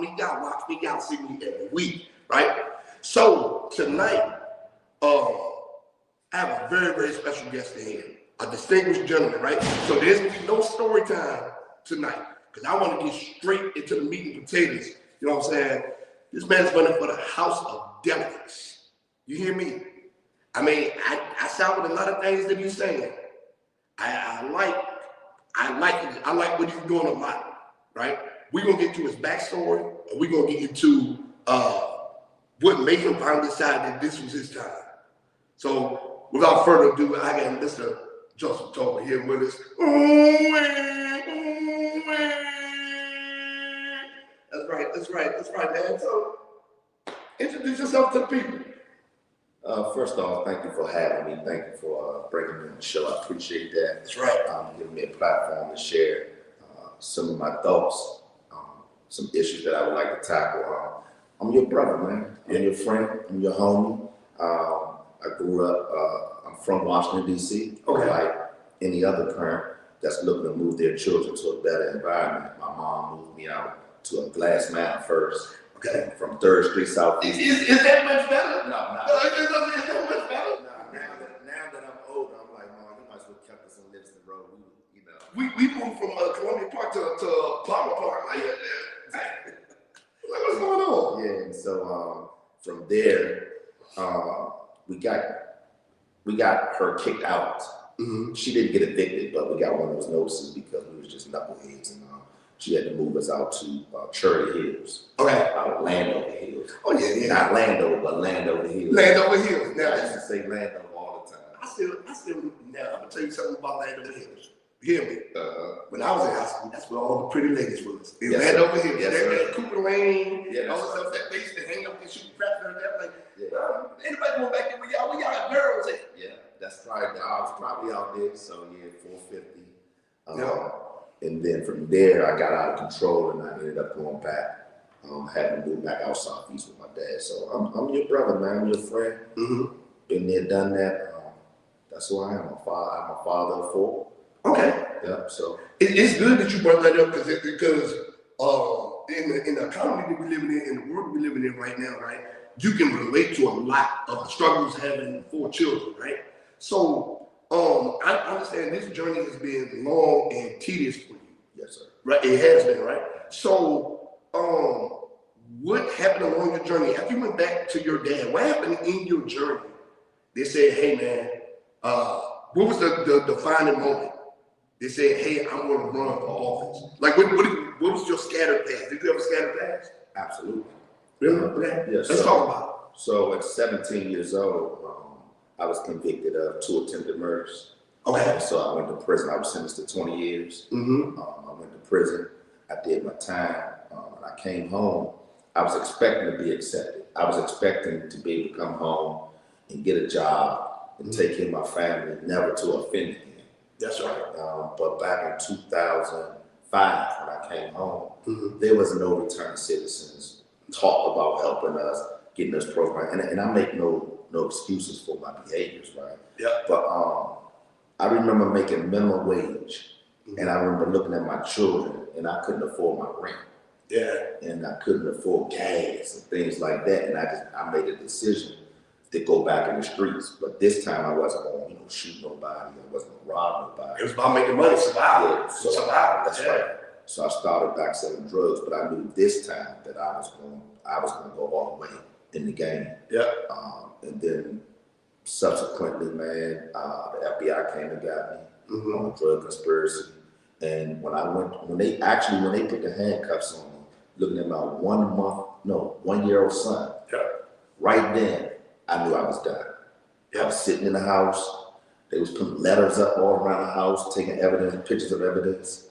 locks me out, see me every week, right? So tonight, I have a very, very special guest in here, a distinguished gentleman, right? So there's no story time tonight, because I want to get straight into the meat and potatoes. You know what I'm saying? This man's running for the House of Delegates. You hear me? I mean, I sound with a lot of things that he's saying. I like what he's doing a lot, right? We're gonna get to his backstory, and we're gonna get into what made him finally decide that this was his time. So without further ado, I got Mr. Joseph Tolbert here with us. That's right, man. So introduce yourself to the people. First off, thank you for having me. Thank you for bringing me on the show. I appreciate that. That's right. Giving me a platform to share some of my thoughts, some issues that I would like to tackle. I'm your brother, man. I'm your friend. I'm your homie. I grew up, I'm from Washington, D.C. Okay. Like any other parent that's looking to move their children to a better environment. My mom moved me out to a glass mountain first. Okay. From 3rd Street Southeast. Is that much better? No, not. Is that much better? No, now that I'm older, I'm like, Mom, you might as well kept us on Livingston Road. You know. We moved from Columbia Park to Palmer Park. Like, what's going on? Yeah, and so from there, we got her kicked out. Mm-hmm. She didn't get evicted, but we got one of those notices because we was just knuckleheads, and she had to move us out to Cherry Hills. Okay. Landover Hills. Oh yeah. Not Landover, but Landover Hills. Landover Hills. Now I used to say Landover all the time. I still. Now I'm gonna tell you something about Landover Hills. You hear me? When I was in high school, that's where all the pretty ladies was. In Landover Hills. Yes, there Cooper Lane. Yeah, all the stuff that they used to hang up and shoot crap and that. Like, anybody going back there? Where y'all got girls at? Yeah, that's probably. I was probably out there. So yeah, 450. And then from there, I got out of control, and I ended up going back. Having to move back out southeast with my dad. So I'm your brother, man. I'm your friend. Mm-hmm. Been there, done that. That's who I am. I'm a father of 4. Okay. Yeah. So it's good that you brought that up because in the economy that we living in the world we living in right now, right? You can relate to a lot of the struggles having 4 children, right? So I understand this journey has been long and tedious for you. Yes, sir. Right, it has been, right? So what happened along your journey after you went back to your dad? What happened in your journey? They said, hey man, what was the defining moment? They said, hey, I'm gonna run for office. Like what was your scattered path? Did you have a scattered path? Absolutely. Really? Okay. Yes. Let's talk about it. So at 17 years old, I was convicted of 2 attempted murders. Okay. So I went to prison. I was sentenced to 20 years. Mm-hmm. I went to prison. I did my time. When I came home, I was expecting to be accepted. I was expecting to be able to come home and get a job and take care of my family, never to offend again. That's right. But back in 2005, when I came home, there was no return citizens talk about helping us, getting us programmed. And I make no excuses for my behaviors, right? Yeah. But I remember making minimum wage, and I remember looking at my children, and I couldn't afford my rent. Yeah. And I couldn't afford gas and things like that. And I made a decision to go back in the streets. But this time I wasn't going to shoot nobody. I wasn't going to rob nobody. It was about making money, survival. Yeah, so survival. That's right. So I started back selling drugs, but I knew this time that I was going to go all the way in the game. Yeah. And then subsequently, man, the FBI came and got me on a drug conspiracy. And when they put the handcuffs on me, looking at my 1-year-old son, right then I knew I was done. I was sitting in the house. They was putting letters up all around the house, taking evidence, pictures of evidence.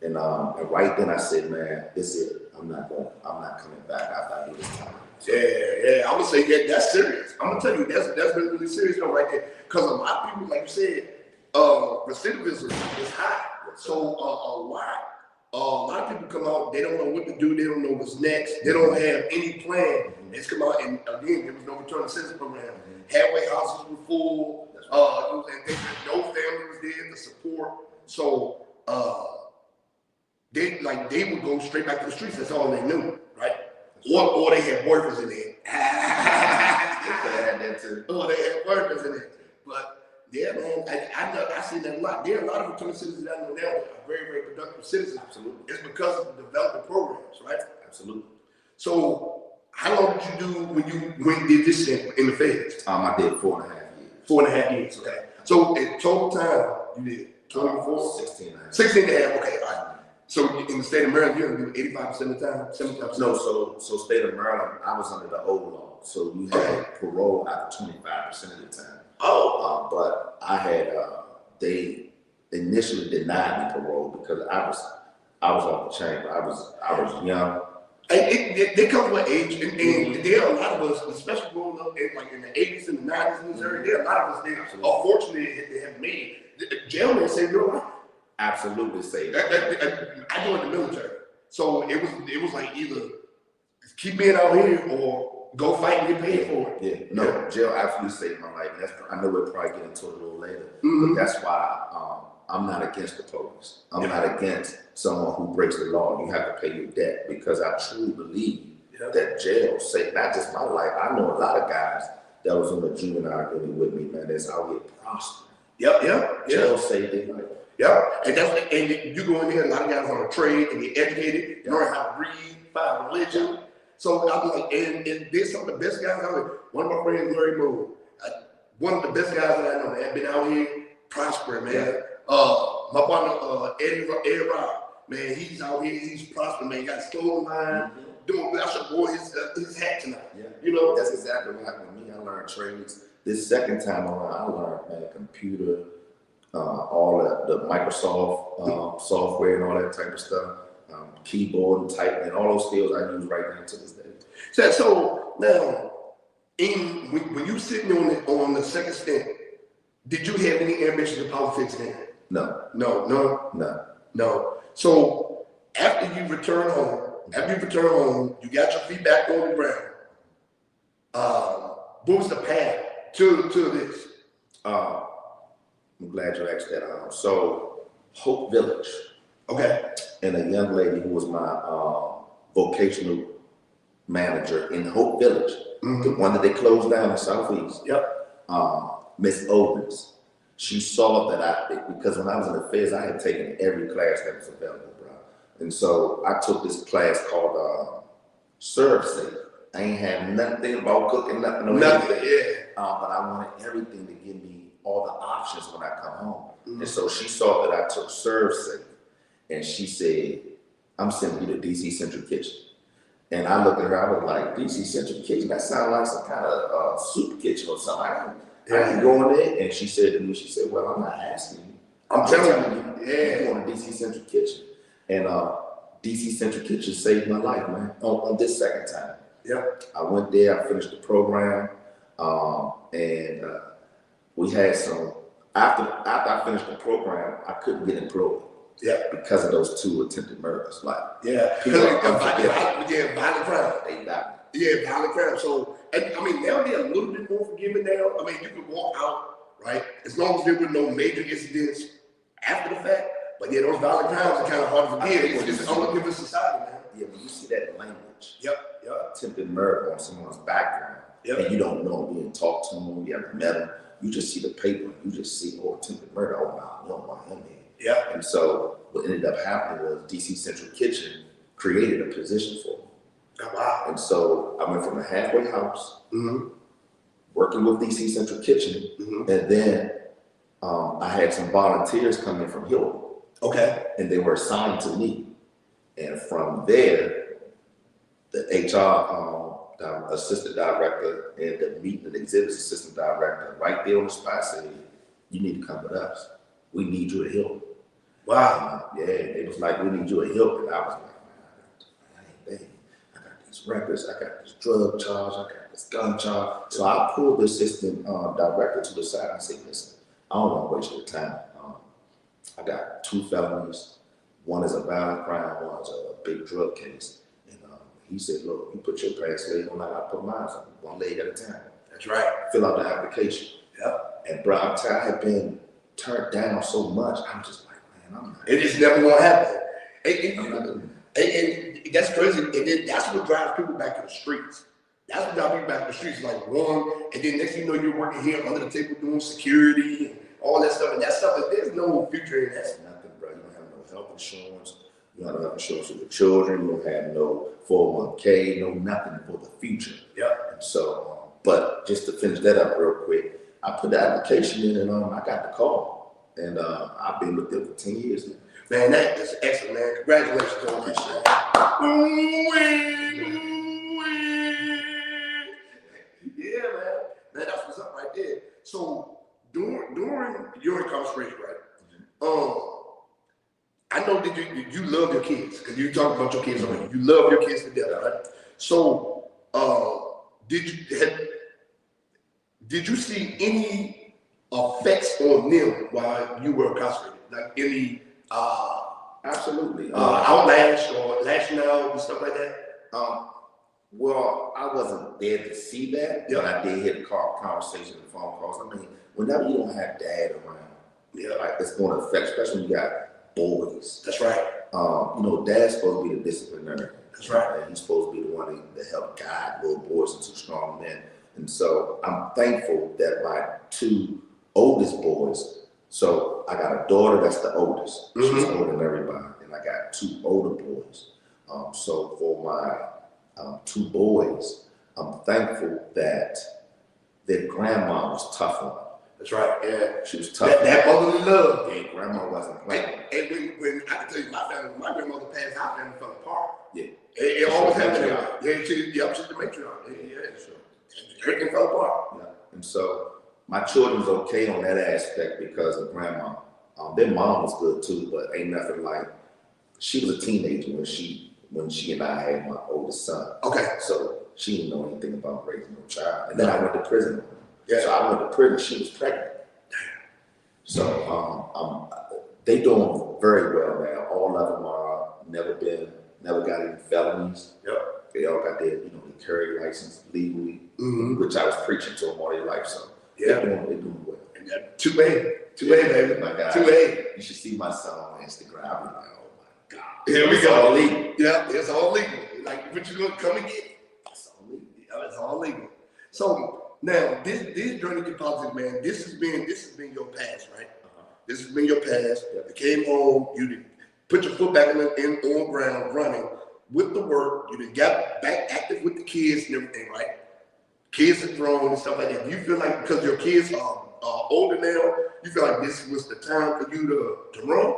And right then I said, man, this is it. I'm not coming back after I do this time. Yeah. I would say that's serious. I'm gonna tell you that's really serious though right there. Because a lot of people, like you said, recidivism is high. So a lot of people come out, they don't know what to do, they don't know what's next, they don't have any plan. They just come out, and again, there was no return to citizen program. Halfway houses were full, and no family was there to support. So they would go straight back to the streets. That's all they knew, right? Or they had workers in there. They could have had that too. Or they had workers in there. But yeah, man, I see that a lot. There are a lot of returning citizens that I know now that are very, very productive citizens. Absolutely. It's because of the development programs, right? Absolutely. So how long did you do when you did this thing in the feds? I did 4.5 years. 4.5 years, okay. So in total time, you did 24? 16 and a half. 16 and a half, okay, all right. So in the state of Maryland, you're do 85% of the time, 75%? No, so state of Maryland, I was under the old law. So you had parole out of 25% of the time. Oh. But I had, they initially denied me parole because I was off the chain. I was young. They come with age, and there are a lot of us, especially growing up in the 80s and the 90s in Missouri, there are a lot of us that unfortunately they have made jailmen saved your life. Absolutely saved. I joined the military, so it was like either keep being out here or go fight and get paid for it. Yeah, no, jail absolutely saved my life. I know we'll probably get into it a little later, but that's why I'm not against the police. I'm not against someone who breaks the law. You have to pay your debt because I truly believe that jail saved not just my life. I know a lot of guys that was on the juvenile unit with me, man, that's out here prospering. Jail saved their life. And you go in there, a lot of guys on a trade and get educated, learn how to read, find religion. So I'm like, and there's some of the best guys out here. One of my friends, Larry Moore, one of the best guys that I know that have been out here prospering, man. My partner, Ed Rob, man, he's out here, he's prospering, man. He got stolen line, I should wear his hat tonight. You know? That's exactly what happened to me. I learned trades. This second time around, I learned, man, computer, all the Microsoft software and all that type of stuff, keyboard and typing, and all those skills I use right now to this day. So now, when you sitting on the second stint, did you have any ambitions in politics then? No. So after you return home, you got your feet back on the ground. What was the path to this? I'm glad you asked that. So Hope Village. Okay. And a young lady who was my vocational manager in Hope Village, the one that they closed down in Southeast. Miss Owens. She saw that because when I was in the feds, I had taken every class that was available, bro. And so I took this class called Serve Safe. I ain't had nothing about cooking, nothing. But I wanted everything to give me all the options when I come home. And so she saw that I took Serve Safe. And she said, I'm sending you to DC Central Kitchen. And I looked at her, I was like, DC Central Kitchen? That sounds like some kind of soup kitchen or something. I can go in there. And she said to me, well, I'm not asking you. I'm telling you, you're going to DC Central Kitchen. And DC Central Kitchen saved my life, man, on this second time. I went there, I finished the program, and we had some, after I finished the program, I couldn't get employed. Because of those 2 attempted murders. People violent crime. They died. Violent crime. So, I mean, now they're a little bit more forgiving now. I mean, you can walk out, right? As long as there were no major incidents after the fact. But yeah, those violent crimes are kind of hard to forgive. It's an unforgiving society, man. When you see that language, attempted murder on someone's background, and you don't know them, being talked to them, you haven't met them, you just see the paper, you just see, attempted murder, no, you don't want him here. And so what ended up happening was DC Central Kitchen created a position for me. And so I went from a halfway house, working with DC Central Kitchen, and then I had some volunteers come in from Hill. And they were assigned to me. And from there, the HR assistant director and the meat and exhibits assistant director right there on the spot said, you need to come with us. We need you to help. Wow. It was like, we need you to help. And I was like, man, I got these records, I got this drug charge, I got this gun charge. So I pulled the assistant director to the side and said, listen, I don't want to waste your time. I got 2 felonies. One is a violent crime, one is a big drug case. And he said, look, you put your past leg on like I put mine on, 1 leg at a time. That's right. Fill out the application. And bro, I'm tired, I had been turned down so much. I'm just like, man, I'm not. It just never gonna happen. And that's crazy. And then that's what drives people back to the streets. That's what drives people back to the streets. Like one, and then next thing you know, you're working here under the table doing security and all that stuff. And that stuff, there's no future in that. That's nothing, bro. You don't have no health insurance. You don't have health insurance for your children. You don't have no 401k, no nothing for the future. Yeah. And so, but just to finish that up real quick, I put the application in and I got the call. And I've been with them for 10 years now. Man, that is excellent, man. Congratulations on that shit. Yeah, man. Man, that's what's up right there. So during your incarceration, right? I know that you love your kids because you talk about your kids already. You love your kids to death, right? So did you see any effects on them while you were incarcerated? Like any Absolutely. outlash or lashing out and stuff like that? Well, I wasn't there to see that, but I did hear the conversation and phone calls. I mean, whenever you don't have dad around, like it's going to affect, especially when you got boys. That's right. You know, dad's supposed to be the disciplinarian. That's right. And he's supposed to be the one to help guide little boys into strong men. And so I'm thankful that my two oldest boys, so I got a daughter that's the oldest. Mm-hmm. She's older than everybody. And I got two older boys. So for my two boys, I'm thankful that their grandma was tough on them. That's right. Yeah, she was tough. That motherly love. Yeah, grandma wasn't playing. And when I can tell you, my grandmother passed, our family fell apart. Yeah, it always happened. She's the matriarch. Yeah, sure. Everything fell apart. Yeah, and so my children's okay on that aspect because of grandma. Their mom was good too, but ain't nothing like. She was a teenager when she and I had my oldest son. Okay. So she didn't know anything about raising no child. And then I went to prison. Yeah. So I went to prison. She was pregnant. So they doing very well now. All of them are never got any felonies. Yep. They all got their, their carry license legally, which I was preaching to them all their life. So they're doing well. And that 2A, baby. My God. 2A. You should see my son on Instagram. I'm like, oh my God. Here we it's go. All legal. Yeah, it's all legal. Like what you gonna come and get? It's all legal. Yeah, it's all legal. So now this journey to politics, man, this has been your past, right? This has been your past. You came home, you put your foot back on ground running with the work, you got back active with the kids and everything, right? Kids are grown and stuff like that. Do you feel like because your kids are older now, you feel like this was the time for you to run?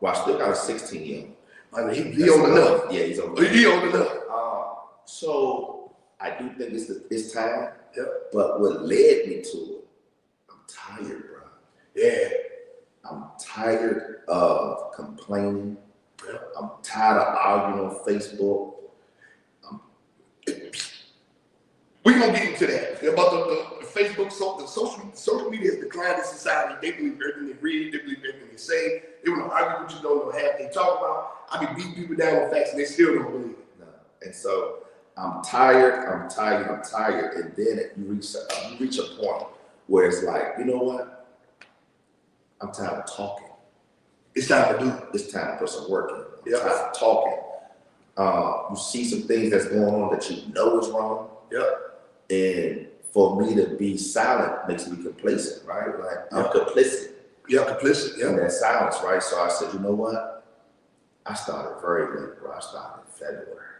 Well, I still got a 16-year-old. I mean, he old enough. Yeah, he's old enough. He old enough. So I do think it's time. Yep. But what led me to it, I'm tired, bro. Yeah. I'm tired of complaining. Yep. I'm tired of arguing on Facebook. We're gonna get into that about the Facebook. The social media has declined in society. They believe everything they read. They believe everything they say. They want to argue with you, don't know half they talk about. I be beating people down with facts, and they still don't believe it. No. And so I'm tired. And then you reach a point where it's like, you know what? I'm tired of talking. It's time to do. It's time to put some work in. I'm tired of talking. You see some things that's going on that you know is wrong. Yep. And for me to be silent makes me complacent, right? Like I'm complicit. Yeah, complicit. Yeah. In that silence, right? So I said, you know what? I started very late, bro. I started in February.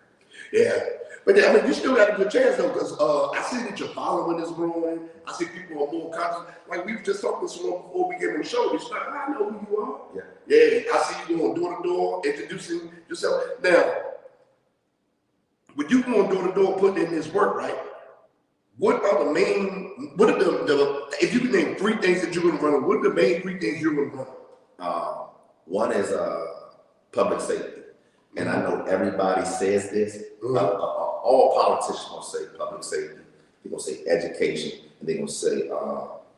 Yeah. But I mean, you still got a good chance though, because I see that your following is growing. I see people are more conscious. Like we were just talking to someone before we get on the show. It's like, I know who you are. Yeah. Yeah. I see you going door to door, introducing yourself. Now, when you going door to door, putting in this work, right? What are the if you can name 3 things that you're going to run, what are the main 3 things you're going to run? One is public safety. And I know everybody says this. All politicians going to say public safety. They're going to say education. And they're going to say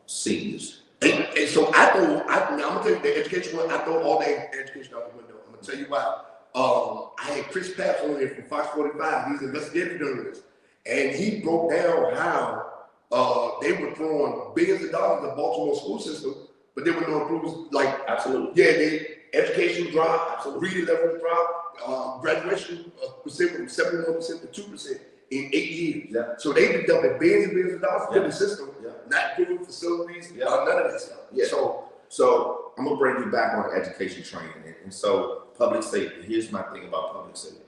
seniors. And so I'm going to tell you the education one, I throw all the education out the window. I'm going to tell you why. I had Chris Papps on here from Fox 45. He's an investigative journalist. And he broke down how they were throwing billions of dollars in the Baltimore school system, but there were no improvements. Like, absolutely. Yeah, education dropped, reading levels dropped. graduation percent from 71% to 2% in 8 years. Yeah. So they've been dumping billions and billions of dollars into the system, Yeah. not giving facilities, none of that stuff. Yeah. So I'm gonna bring you back on education training, and so public safety. Here's my thing about public safety.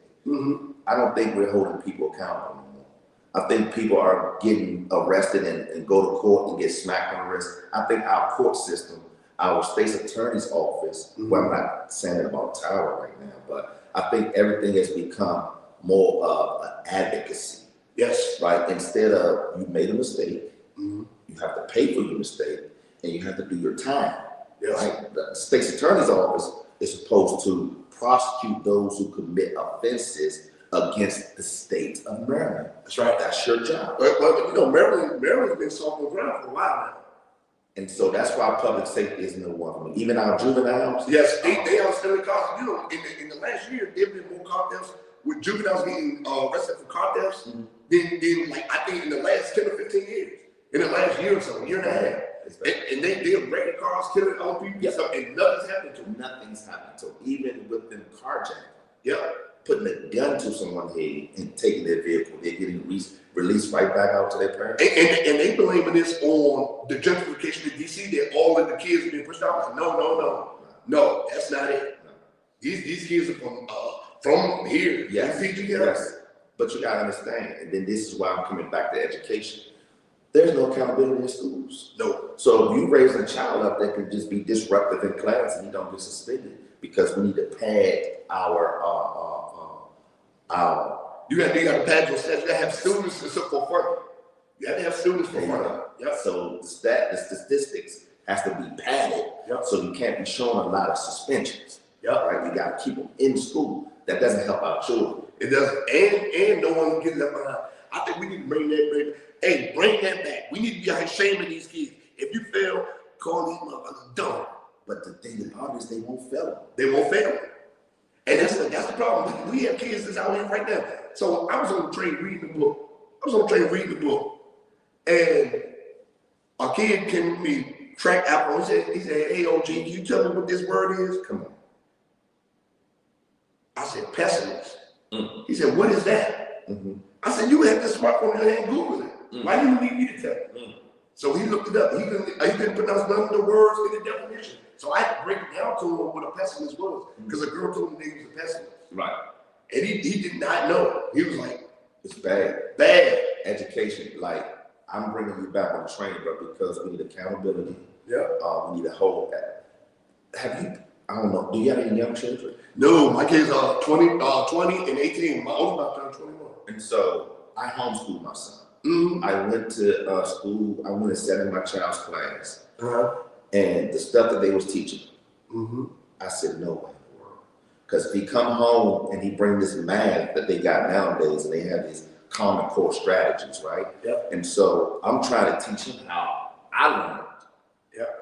I don't think we're holding people accountable anymore. I think people are getting arrested and go to court and get smacked on the wrist. I think our court system, our state's attorney's office, well, I'm not saying it about Tyler right now, but I think everything has become more of an advocacy. Yes. Right? Instead of you made a mistake, you have to pay for your mistake, and you have to do your time. Yes. Right? The state's attorney's office is supposed to prosecute those who commit offenses against the state of Maryland. That's right. That's your job. But you know, Maryland's been soft on the ground for a while now. And so that's why public safety isn't the one for me. Even our juveniles. Yes, they are still in cars. You know, in the last year, there have been more car thefts with juveniles getting arrested for car thefts than like I think in the last 10 or 15 years. In the last year or so, year and a half. And they're wrecking cars, killing other people, and nothing's happening to them. Nothing's happening to them. Even with them carjacking. Putting a gun to someone's head and taking their vehicle, they're getting released right back out to their parents. And they blaming this on the gentrification in DC that all of the kids are being pushed out. Like, no, that's not it. No. These kids are from here. Yes. But you gotta understand, and then this is why I'm coming back to education. There's no accountability in schools. No. So if you raise a child up that can just be disruptive in class and he don't get suspended because we need to pad you got to pad your stats. You got to have students for fun. You have to have students for fun. So the statistics has to be padded. So you can't be showing a lot of suspensions. Right. You got to keep them in school. That doesn't help our children. It doesn't. And no one gets left behind. I think we need to bring that back. We need to be out shaming these kids. If you fail, call these motherfuckers dumb. But the thing about it is they won't fail. And that's the problem. We have kids that's out here right now. So I was on the train reading the book. And a kid came to me, track apple. He said, hey, OG, can you tell me what this word is? Come on. I said, pessimist. He said, what is that? I said, you have this smartphone in your hand, Google it. Why do you need me to tell you? So he looked it up. He couldn't pronounce none of the words in the definition. So I had to break it down to him what a pessimist was. Because a girl told him he was a pessimist. Right. And he did not know. He was like, it's bad. Bad. Education. Like, I'm bringing you back on the train, bro, because we need accountability. We need to hold that. I don't know, do you have any young children? No, my kids are 20 and 18. My oldest about 21. And so I homeschooled my son. I went to school. I went and sat in my child's class, and the stuff that they was teaching, I said, no way in the world. Because if he come home and he bring this math that they got nowadays, and they have these Common Core strategies, right? And so I'm trying to teach him how I learned.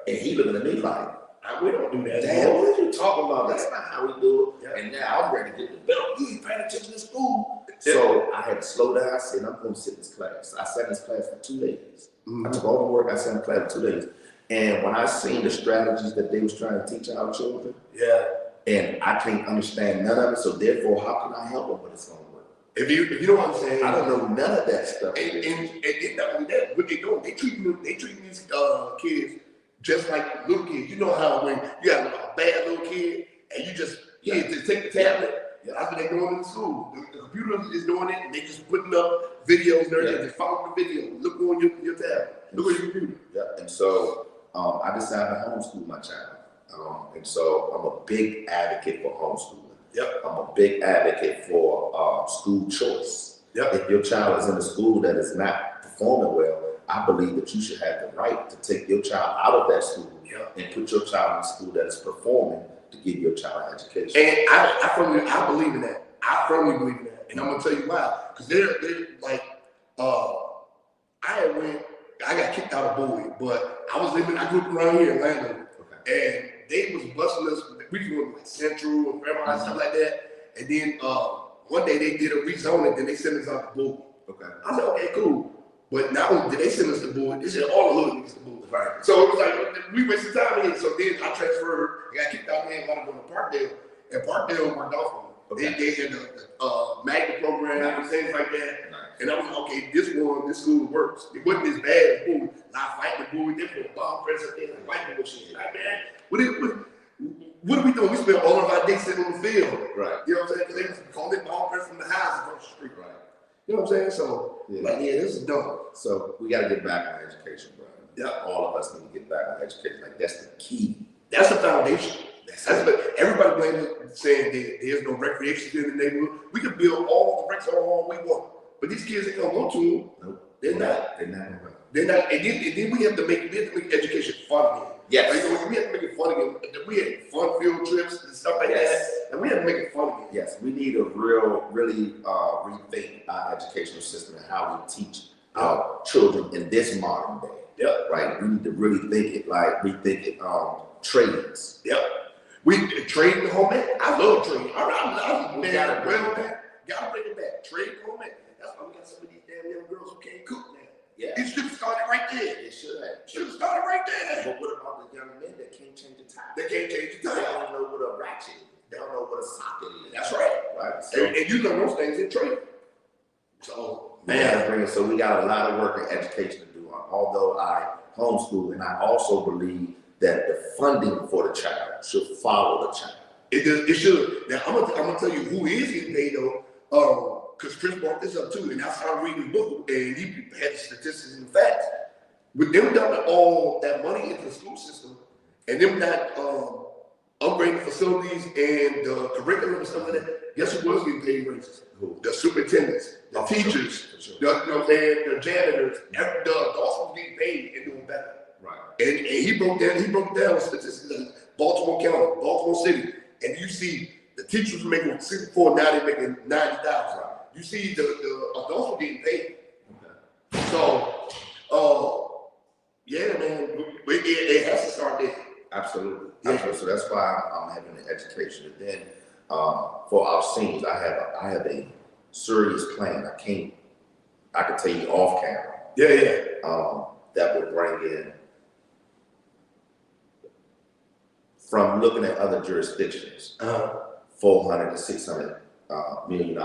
And he looking at me like, we don't do that. Damn, what are you talking about? That's not how we do it. And now I'm ready to get the belt. You ain't paying attention to school. So I had to slow down. I said, I'm going to sit in this class. I sat in this class for 2 days. I took all the work. I sat in the class for 2 days. And when I seen the strategies that they was trying to teach our children, and I can't understand none of it, so therefore, how can I help them when it's going to work? If you don't understand, I don't know none of that stuff. And not only that, what they doing, they treating these kids just like little kids. You know how when you have a bad little kid and you just take the tablet. That's what they're doing in school. The computer is doing it, and they just putting up videos there. They just follow the video. Look on your tablet. Look on your computer. And so I decided to homeschool my child. And so I'm a big advocate for homeschooling. I'm a big advocate for school choice. If your child is in a school that is not performing well, I believe that you should have the right to take your child out of that school and put your child in a school that is performing to give your child an education. And I believe in that. I firmly believe in that. And I'm gonna tell you why. Because they're like, I got kicked out of Bowie, but I grew up around here in Atlanta, and they was busting us. We was going like Central and Fairmont and stuff like that. And then one day they did a rezoning, then they sent us out to Bowie. I said, okay, cool. But not only did they send us to Bowie, they said all the hood niggas to Bowie. So it was like, we wasted time here. So then I transferred, I got kicked out there and wanted to go to Parkdale. And Parkdale worked off for me. They had the magnet program and things like that. And I was like, okay, this school works. It wasn't as bad as Bowie. Not fighting the Bowie, they put a bomb press up there and white people shit. Like, man, what are we doing? We spent all of our days sitting on the field. Right. You know what I'm saying? Because they was calling it bomb press from the house across the street. Right. You know what I'm saying? So, like, this is dumb. So, we got to get back on education, bro. Yeah. All of us need to get back on education. Like, that's the key. That's the foundation. Everybody blames it, saying there's no recreation in the neighborhood. We can build all the bricks all we want, but these kids ain't gonna go to them. Nope. They're not. They're not. And then we have to make education fun again. Yes. Like, we have to make it fun again. We had fun field trips and stuff like that, and we have to make it fun again. Yes, we need to really rethink our educational system and how we teach our children in this modern day. Yep. Right. We need to really rethink it. Trades. Yep. We trade the home ec. I love trading. We gotta bring it back. Trade the home ec. That's why we got some of these damn young girls who can't cook now. Yeah. It should have started right there. It should have. Should have started right there. But what about the young men that can't change the tire? They can't change the tire. They don't know what a ratchet is. They don't know what a socket is. That's right. Right. So, and you learn those things in trade. So so we got a lot of work in education to do. Although I homeschool, and I also believe that the funding for the child should follow the child. It should. Now I'm gonna tell you who is getting paid though, because Chris brought this up too, and I started reading the book, and he had the statistics and facts. With them dumping all that money into the school system, and them not upgrading facilities and the curriculum and stuff like that, guess who was getting paid raises? The superintendents, the teachers, the janitors, the adults were getting paid and doing better. Right. And he broke down statistics in Baltimore County, Baltimore City, and you see the teachers were making 64, now they're making 90,000. Right. You see the adults were getting paid. Okay. So, yeah, man, it has to start there. Absolutely. Yeah. Absolutely. So that's why I'm having an education. And then for our seniors, I have a serious plan. I can tell you off camera. Yeah. That would bring in, from looking at other jurisdictions, $400 to $600 million a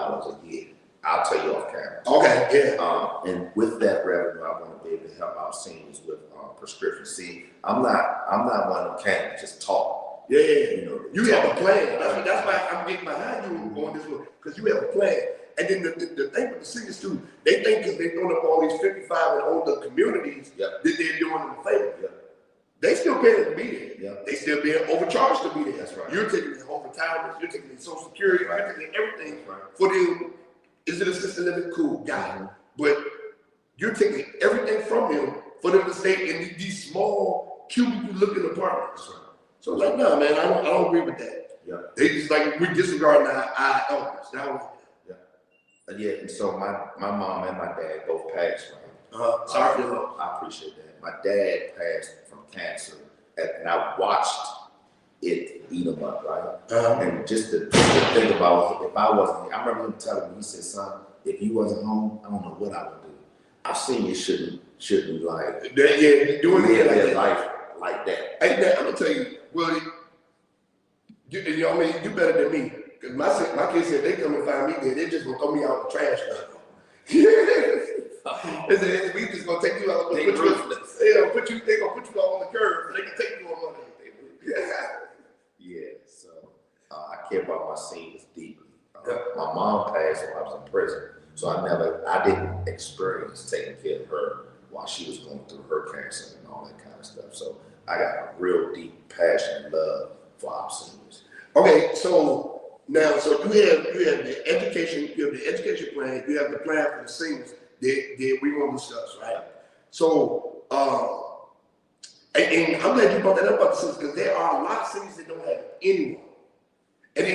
year. I'll tell you off camera. Okay, yeah. And with that revenue, I want to be able to help our seniors with prescriptions. See, I'm not one of them can't just talk. Yeah. You have a plan. That's why I'm getting behind you going this way, because you have a plan. And then the thing with the seniors too, they think because they're throwing up all these 55 and older communities that they're doing them a favor. Yep. They still paying to be there. Yep. They still being overcharged to be there. That's right. You're taking their home retirement, you're taking their social security, you're taking everything for them. Is it assisted living? Cool, got it. But you're taking everything from them for them to stay in these small cubicle-looking apartments. Right. So like, no, man, I don't agree with that. Yeah. They just like we disregarding our elders. Now. Yeah, and so my mom and my dad both passed, right? Sorry for your loss. I appreciate that. My dad passed from cancer, and I watched it eat him up, right? And just to think about if I wasn't, I remember him telling me, he said, son, if you wasn't home, I don't know what I would do. I've seen you shouldn't like doing their life like that. Hey, I'm gonna tell you, well, you better than me. Cause my kids said they come and find me there, they just gonna throw me out the trash can. They said we just gonna take you out. They gonna put you out on the curb. So they can take you on money. Yeah. So I care about my seniors deeply. My mom passed when I was in prison, so I didn't experience taking care of her while she was going through her cancer and all that kind of stuff. So I got a real deep passion and love for our seniors. Okay, so now, so you have the education, plan, you have the plan for the seniors that we want to discuss, right? So, and I'm glad you brought that up about the seniors, because there are a lot of cities that don't have anyone. And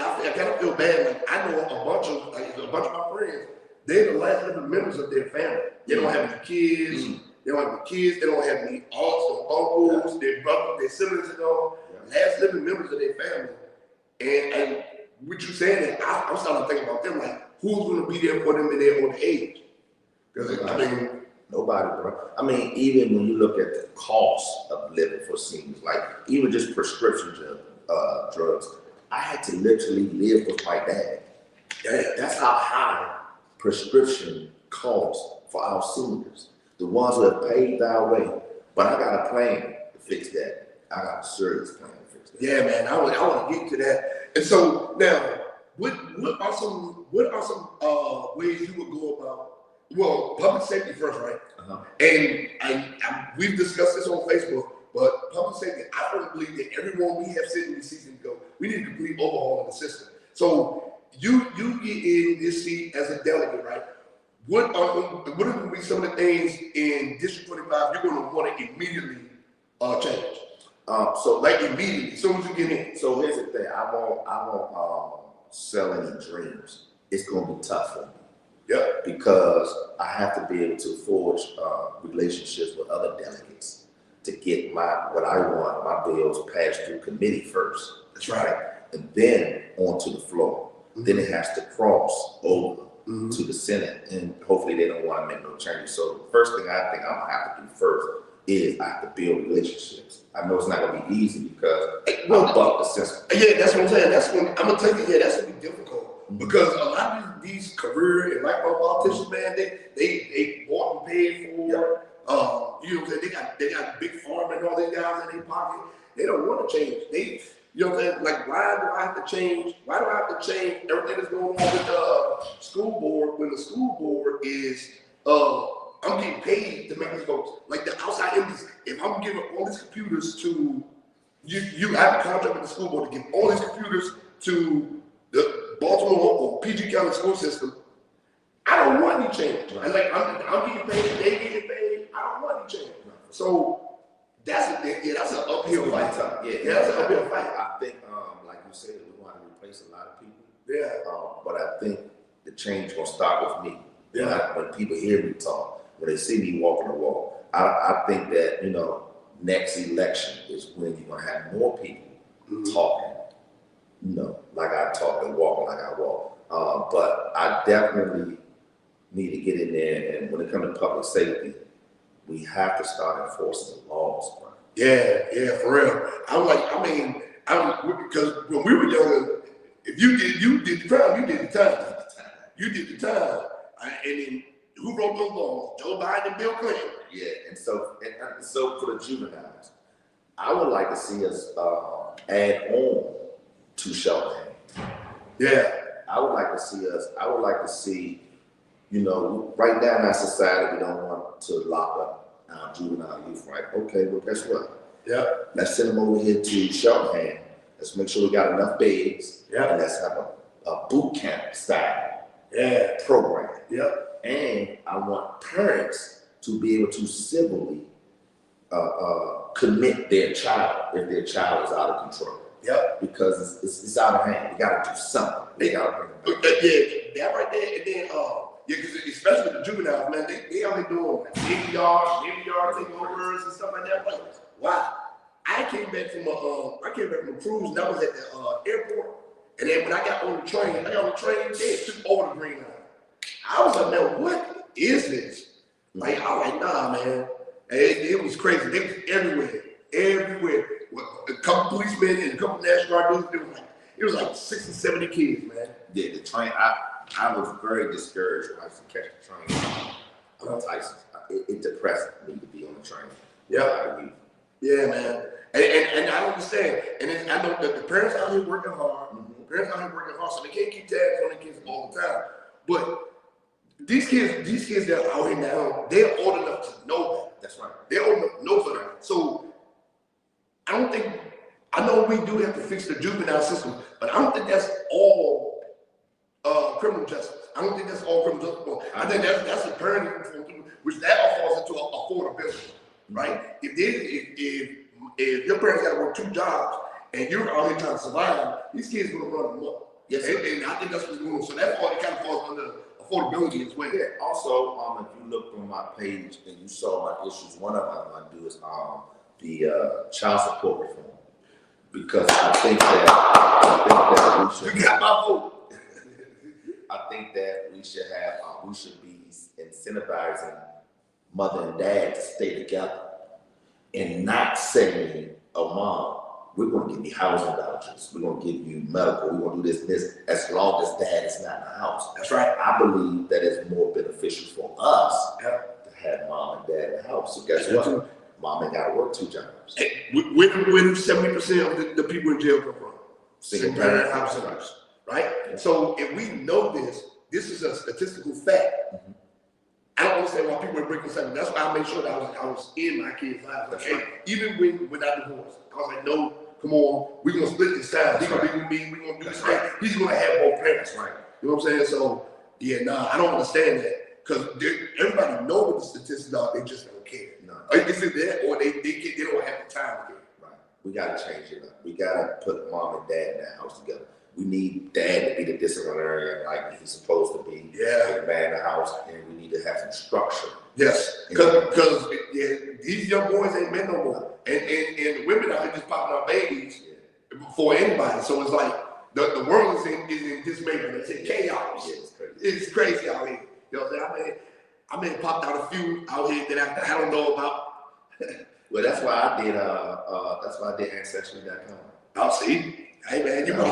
I kind of feel bad. Like I know a bunch of my friends, they're the last living members of their family. They don't have any kids. They don't have any kids. They don't have any aunts or uncles, their brothers, their siblings, and all. Last living members of their family. And what you saying is, I'm starting to think about them, like, who's going to be there for them in their old age? Because, I mean, nobody, bro. I mean, even when you look at the cost of living for seniors, like, even just prescription drugs, I had to literally live with my dad. That's how high prescription costs for our seniors, the ones who have paved our way. But I got a plan to fix that. I got a serious plan to fix that. Yeah, man, I want to get to that. And so now, what are some ways you would go about? Well, public safety first, right? And we've discussed this on Facebook. But public safety, I don't believe that everyone we have sitting in the season go, we need a complete overhaul of the system. So you get in this seat as a delegate, right? What are going to be some of the things in District 25 you're going to want to immediately change? So like immediately, as soon as you get in. So here's the thing, I won't sell any dreams. It's going to be tough for me. Yeah. Because I have to be able to forge relationships with other delegates to get what I want, my bills passed through committee first. That's right. And then onto the floor. Then it has to cross over to the Senate, and hopefully they don't want to make no changes. So the first thing I think I'm gonna have to do first is I have to build relationships. I know it's not gonna be easy because I'm buck the system. Yeah, that's what I'm saying. That's when I'm gonna tell you. Yeah, that's gonna be difficult because a lot of these career and lifelong politicians, man, they bought and paid for. You know what I'm saying? They got big farm and all these guys in their pocket. They don't want to change. You know what I'm saying? Like, why do I have to change? Why do I have to change everything that's going on with the school board when the school board is, I'm getting paid to make these votes. Like the outside entities, if I'm giving all these computers to, you have a contract with the school board to give all these computers to the Baltimore or PG County school system, I don't want any change. And like, I'm getting paid, they getting paid, I don't want any change. So, that's an uphill fight. That's an uphill fight. I think, like you said, we're going to replace a lot of people. Yeah. But I think the change gonna start with me. Yeah. When people hear me talk, when they see me walking the walk, I think that next election is when you're gonna have more people talking. Like I talk and walking like I walk. But I definitely need to get in there. And when it comes to public safety, we have to start enforcing the laws, bro. Yeah, for real. Because when we were younger, if you did the crime, you did the time. You did the time. And then who wrote those laws? Joe Biden and Bill Clinton. Yeah, and so for the juveniles, I would like to see us add on to shelter. Yeah. I would like to see, right now in our society, we don't want to lock up our juvenile youth, right? Okay, well, guess what? Yeah. Let's send them over here to Shelterhand. Let's make sure we got enough beds. Yeah. And let's have a boot camp style program. Yeah. And I want parents to be able to civilly commit their child if their child is out of control. Yep. Because it's out of hand. We got to do something. They got to bring them back. Yeah, that right there. And then, because especially the juveniles, man, they only doing like 80 yard takeovers and stuff like that. Like, wow. I came back from a cruise and I was at the airport. And then when I got on the train, they took over the green line. I was like, man, what is this? Like, I was like, nah, man. It was crazy. They was everywhere. A couple policemen and a couple National Guard dudes. It was like 60, 70 kids, man. Yeah, the train. I was very discouraged when I used to catch the train on Tyson. It depressed me to be on the train. Yeah, man. And I understand. And then I know that the parents out here working hard. So they can't keep tabs on the kids all the time. But these kids that are out here now, they're old enough to know that. That's right. They're old enough to know for that. So I know we do have to fix the juvenile system, but I don't think that's all criminal justice. I don't think that's all criminal justice. I think that's a parenting, which that all falls into affordability, right? If your parents got to work 2 jobs and you're out here trying to survive, these kids are going to run them up. Yes, and I think that's what's going on. So that kind of falls under affordability as well. Yeah. Also, if you look on my page and you saw my issues, one of them I do is the child support reform, because I think that we should. You got my vote. I think that we should be incentivizing mother and dad to stay together and not sending a mom we're going to give you housing vouchers. We're going to give you medical. We're going to do this, as long as dad is not in the house. That's right. I believe that it's more beneficial for us to have mom and dad in the house. So guess what? Mom ain't got to work 2 jobs. When 70% of the people in jail come from? Single parent households, right? Yeah. So if we know this is a statistical fact. Mm-hmm. I don't understand why people are breaking something. That's why I made sure that I was in my kids' lives. Like, hey, even when I divorced, I was like, no, come on, we're gonna split this time. He's gonna be with me, we're gonna do this thing. He's gonna have both parents, right? You know what I'm saying? So yeah, I don't understand that. Because everybody knows what the statistics are, they just don't care. No. Is it that, or they don't have the time to care? Right. We gotta change it up. We gotta put mom and dad in that house together. We need dad to be the disciplinarian like he's supposed to be. Yeah. The man in the house, and we need to have some structure. Yes. Because these young boys ain't men no more. And the women out here just popping out babies before anybody. So it's like the world is in dismay. It's in chaos. Yeah, it's crazy out here. You know what I'm saying? I mean, popped out a few out here that I don't know about. Well, that's why I did Ancestry.com. I'll see. Hey man, you know, I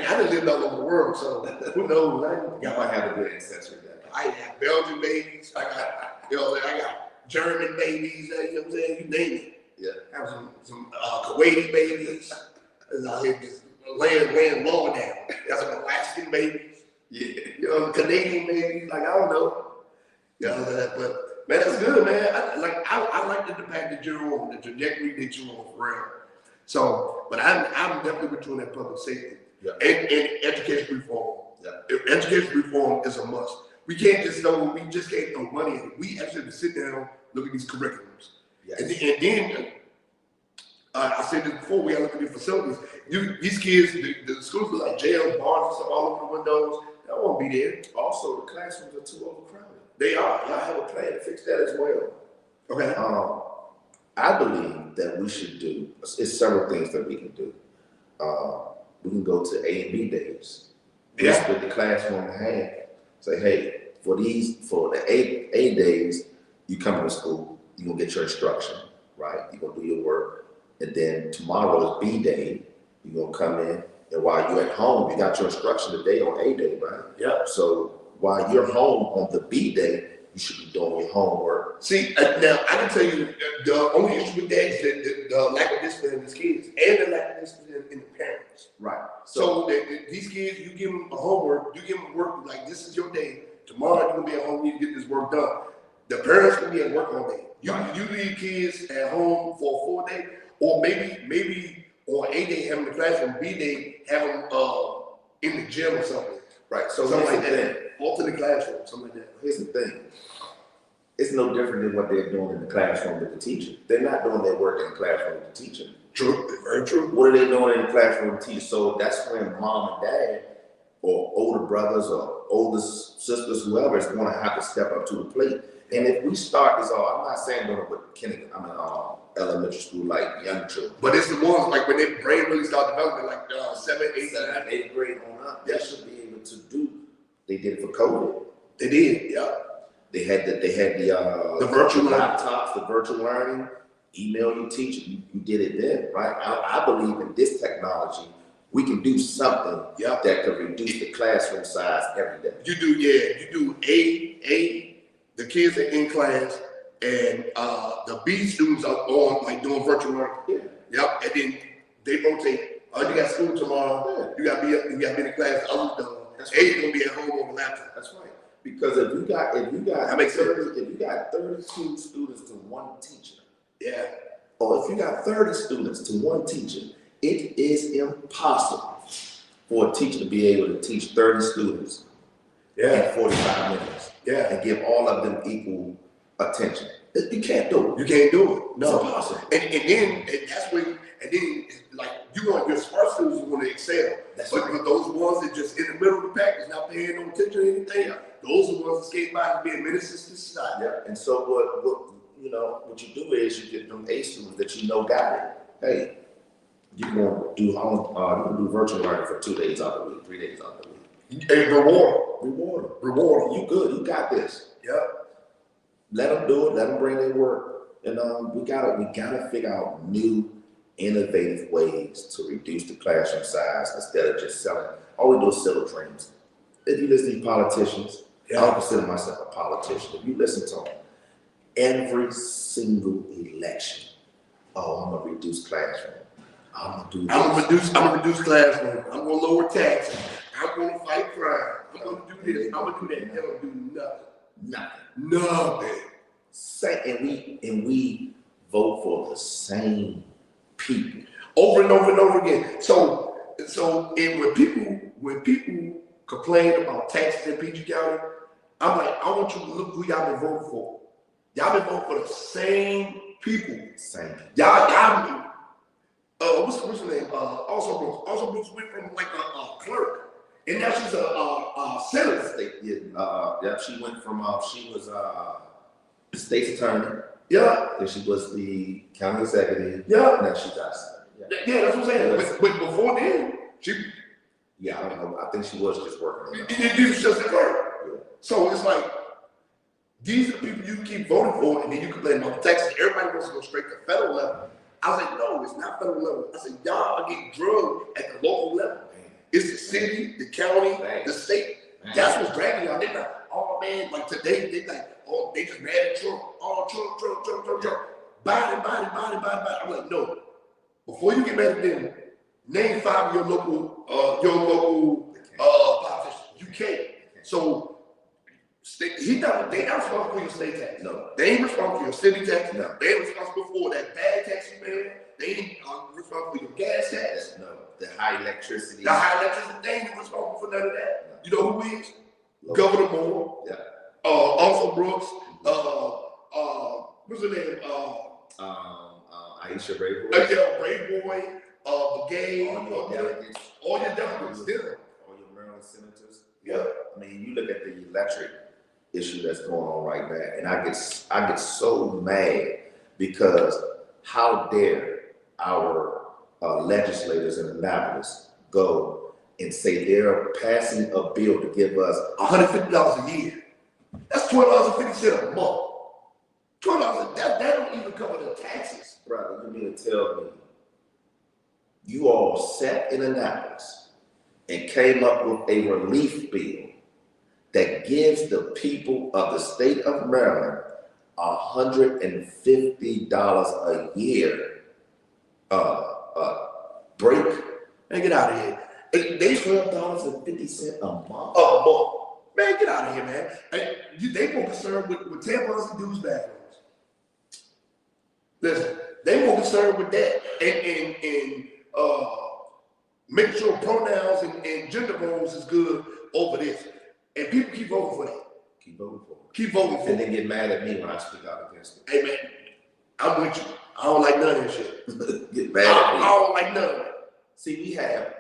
done lived all over the world, so who knows? Y'all might have a good ancestry. I have Belgian babies. I got German babies. You know what I'm saying? You name it. Yeah. I have some Kuwaiti babies. Out here just laying lower down. Got some Alaskan babies. Yeah. You know, Canadian babies. Like I don't know. You know but man, that's good, man. I like the path that you're on, the trajectory that you're on for real. So, but I'm definitely with you on that public safety and education reform. Yeah. Education reform is a must. We just can't throw money in it. We actually have to sit down, look at these curriculums. Yes. And then I said this before, we gotta look at these facilities. These kids, the schools are like jails, bars, and stuff all over the windows. That won't be there. Also, the classrooms are too overcrowded. They are. I have a plan to fix that as well. Okay. I believe that we should do, it's several things that we can do. We can go to A and B days. Yeah. Split the classroom in half. Say, hey, for the A days, you come to school, you're gonna get your instruction, right? You're gonna do your work. And then tomorrow is B day, you're gonna come in, and while you're at home, you got your instruction today on A day, right? Yeah. So while you're home on the B day, you should be doing your homework. See, now I can tell you the only issue with that is the lack of discipline in these kids and the lack of discipline in the parents. Right. So these kids, you give them a homework, you give them work, like this is your day. Tomorrow you're gonna be at home, you need to get this work done. The parents can be at work all day. You leave kids at home for a 4-day, or maybe on A day have them in the classroom, B day have them in the gym or something. Right. So something like that. Alternate classroom, something like that. Here's the thing. It's no different than what they're doing in the classroom with the teacher. They're not doing their work in the classroom with the teacher. True, very true. What are they doing in the classroom with the teacher? So that's when mom and dad, or older brothers, or older sisters, whoever is going to have to step up to the plate. And if we start this off, I'm not saying doing it with kindergarten, elementary school, like young children. But it's the ones like when their brain really start developing, like 7th, 8th, 8th grade on up. They should be able to do. They did it for COVID. They did, yeah. They had the virtual laptops, the virtual learning, email your teacher, you did it then, right? I believe in this technology, we can do something that could reduce the classroom size every day. You do the kids are in class, and the B students are on, like doing virtual learning. Yeah. Yep, and then they rotate. Oh, you got school tomorrow, you got to be in the class, the other's done. A's gonna be at home on the laptop. That's right. Because if you got 32 students to one teacher, or if you got 30 students to one teacher, it is impossible for a teacher to be able to teach 30 students in 45 minutes and give all of them equal attention. You can't do it. You can't do it. No, it's impossible. And then like you want your smart students who want to excel. But those ones that just in the middle of the pack is not paying no attention to anything. Those are the ones that skate by and being menaces to society. Yeah. And so what you do is you get them A students that you know got it. Hey, you're gonna do virtual learning for 2 days out of the week, 3 days out of the week. And reward them. You good? You got this. Yeah. Let them do it. Let them bring their work. And we gotta figure out new innovative ways to reduce the classroom size instead of just selling. All we do is sell dreams. If you listen to these politicians, I don't consider myself a politician. If you listen to them, every single election, oh, I'm gonna reduce classroom. I'm gonna reduce classroom. I'm gonna lower taxes. I'm gonna fight crime. I'm gonna do this. I'm gonna do that. They don't do nothing. And we vote for the same people over and over and over again. So and when people complain about taxes in PG County, I'm like, I want you to look who y'all been voting for. Y'all been voting for the same people. Y'all what's her name? Also Brooks went from like a clerk, and now she's a senator. She went from she was state's attorney. Yeah. Then she was the county executive. Yeah. Now she's our senator. Yeah, that's what I'm saying. But before then, I don't know. I think she was just working on it. It was just a clerk. Yeah. So it's like, these are the people you keep voting for, and then you complain about the taxes. Everybody wants to go straight to federal level. I was like, no, it's not federal level. I said, y'all are getting drugged at the local level. Man. It's the city, the county, the state. Man. That's what's dragging y'all. They're like, oh man, like today, they like, oh, they just mad at Trump. Oh, Trump. Biden. I'm like, no. Before you get mad at them, name 5 of your local politicians. You can't. So they not responsible for your state tax. No. They ain't responsible for your city tax. No. They ain't responsible for that bad tax you pay. They ain't responsible for your gas tax. No. The high electricity. They ain't responsible for none of that. No. You know who is? Governor Moore. Yeah. Also Brooks. What's her name? Aisha Brayboy. Brayboy. Brigade. All your delegates. All your delegates. All your Maryland senators. Yeah. I mean, you look at the electric issue that's going on right now, and I get so mad because how dare our legislators in Annapolis go and say they're passing a bill to give us $150 a year. That's $12.50 a month. $12, that don't even cover the taxes. Brother, you mean to tell me you all sat in Annapolis and came up with a relief bill that gives the people of the state of Maryland $150 a year break? Man, get out of here. They $12.50 a month. Man, get out of here, man. They more concerned with tampons and dudes' bathrooms. Listen, they more concerned with that and making sure pronouns and gender roles is good over this. And people keep voting for that. Keep voting for it. Keep voting for it. And then get mad at me when I speak out against it. Hey man, I'm with you. I don't like none of that shit. Get mad at me. I don't like none of it. See, we have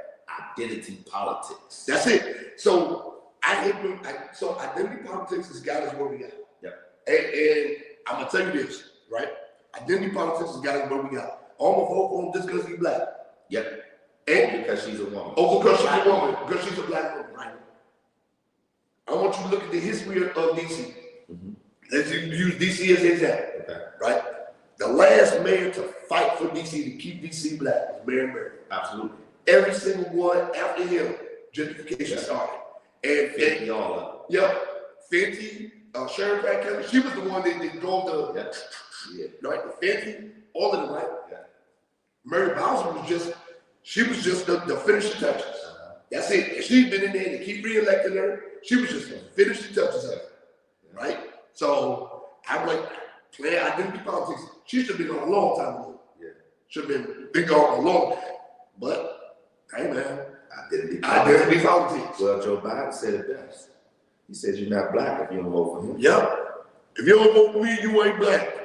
identity politics. That's it. So identity politics has got us where we got. Yep. And I'm gonna tell you this, right? Identity politics has got us where we got. I'm gonna vote for him just because he's black. Yep. And because she's a woman. Because she's a woman. Because she's a black woman, right? I want you to look at the history of DC. Mm-hmm. Let's use DC as an example. Okay. Right? The last mayor to fight for DC to keep DC black was Mayor Murray. Absolutely. Every single one after him, gentrification started. And 50 all up. Yep. 50, Sharon Pratt Kelly, she was the one that drove the right, the 50, all of them, right? Yeah. Mary Bowser was just the finishing touches. That's it. And she's been in there to keep re-electing her. She was just the finishing touches of it. Right? So I'm like, playing identity politics. She should have been on a long time ago. Yeah. Should have been gone a long time. But hey man, identity politics. Well, Joe Biden said it best. He said you're not black if you don't vote for him. Yep. If you don't vote for me, you ain't black.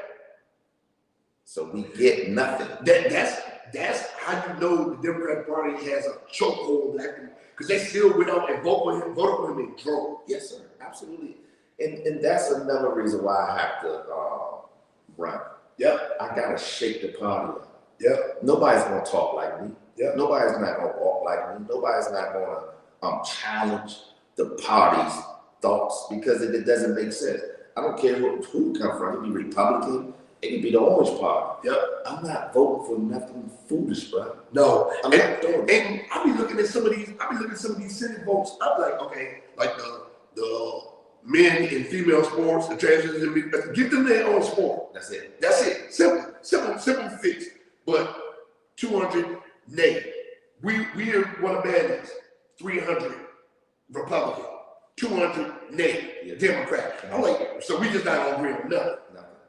So we get nothing. That's how you know the Democratic Party has a chokehold on black people. Because they still went out and voted for him and drove. Yes, sir. Absolutely. And that's another reason why I have to run. Yep. I gotta shake the party up. Yep. Nobody's gonna talk like me. Yep. Nobody's not gonna walk like me. Nobody's not gonna challenge the party's thoughts because it doesn't make sense. I don't care who you come from. You be Republican, It could be the Orange Party. Yep. I'm not voting for nothing foolish, bro. No. I'm not doing it. And I be looking at some of these Senate votes. I'm like, okay, like the men and female sports, the transgender, give them their own sport. That's it. That's it. Simple fix. But 200, nay. We are one of bandits. 300 Republican. 200, nay. Democrat. I'm like, so we just not gonna agree on nothing.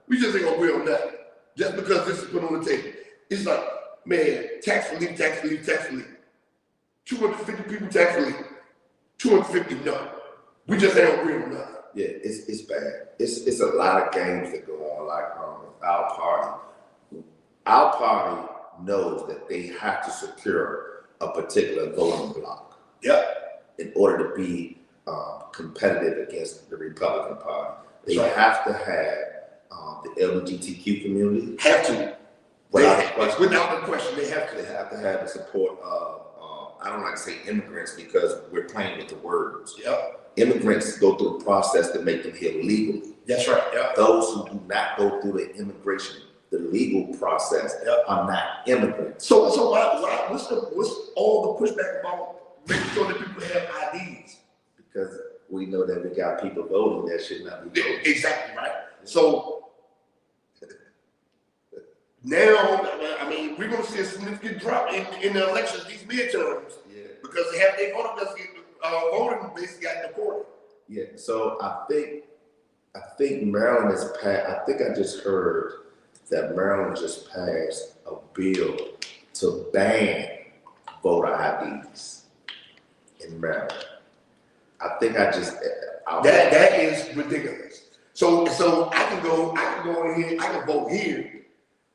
We just ain't gonna agree on nothing. Just because this is put on the table. It's like, man, tax relief. 250 people tax relief. 250, no. We just ain't agree on nothing. Yeah, it's bad. It's a lot of games that go on. Like our party knows that they have to secure a particular voting block. Yep. In order to be competitive against the Republican Party, they right. have to have the LGBTQ community. Have to. Without the question, they have to. They have to have the support of, I don't like to say immigrants because we're playing with the words. Yep. Immigrants go through a process to make them here legally. That's right. Yep. Those who do not go through the immigration, the legal process, are not immigrants. So what's all the pushback about making sure that people have IDs? Because we know that we got people voting that should not be voting. Exactly right. So now, I mean, we're going to see a significant drop in the elections, these midterms, because they have their voting basically got deported. Yeah. So I think Maryland has passed. I think I just heard that Maryland just passed a bill to ban voter IDs in Maryland. I think that is ridiculous. So I can go in here, I can vote here.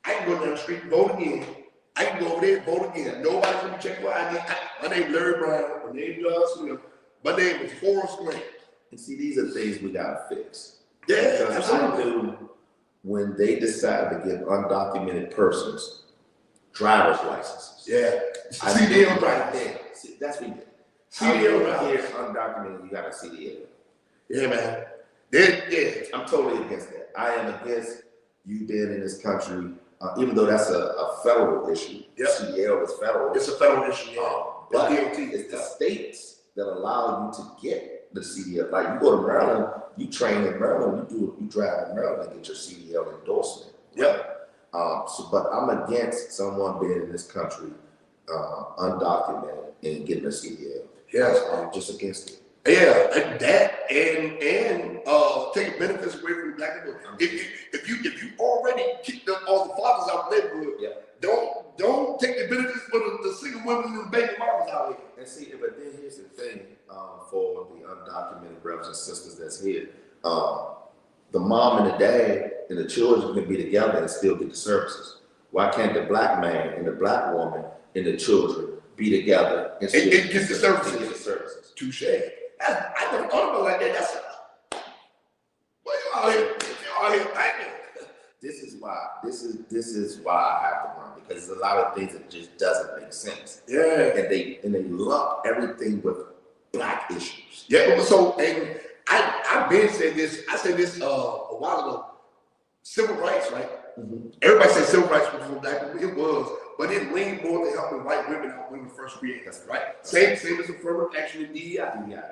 I can go down the street, vote again. I can go over there, vote again. Nobody's gonna check my ID. My name is Larry Brown. My name is John Smith. My name is Forrest Grant. And see, these are things we gotta fix. Yeah, because absolutely. I knew when they decided to give undocumented persons driver's licenses. Yeah, CDL right there. See, that's what you did. CDL right here, undocumented, you got a CDL. Yeah, man. I'm totally against that. I am against you being in this country. Even though that's a federal issue, CDL is federal. It's a federal issue, but it's the states that allow you to get the CDL. Like you go to Maryland, you train in Maryland, you drive in Maryland and get your CDL endorsement. But I'm against someone being in this country undocumented and getting a CDL. I'm just against it. Yeah, that and taking benefits away from black people. If you already kicked all the fathers out of the neighborhood, don't take the benefits for the single women and the baby mamas out here. And see, but then here's the thing for the undocumented brothers and sisters that's here. The mom and the dad and the children can be together and still get the services. Why can't the black man and the black woman and the children be together and still get the services? Touche. I never thought about it like that. That's well, you out here thinking. This is why I have to run, because there's a lot of things that just doesn't make sense. Yeah. And they lump everything with black issues. Yeah. So and I've been saying this. I said this a while ago. Civil rights, right? Mm-hmm. Everybody said civil rights was for black people. It was, but it leaned more to helping white women out when we first created. That's right. Same as affirmative action in DEI.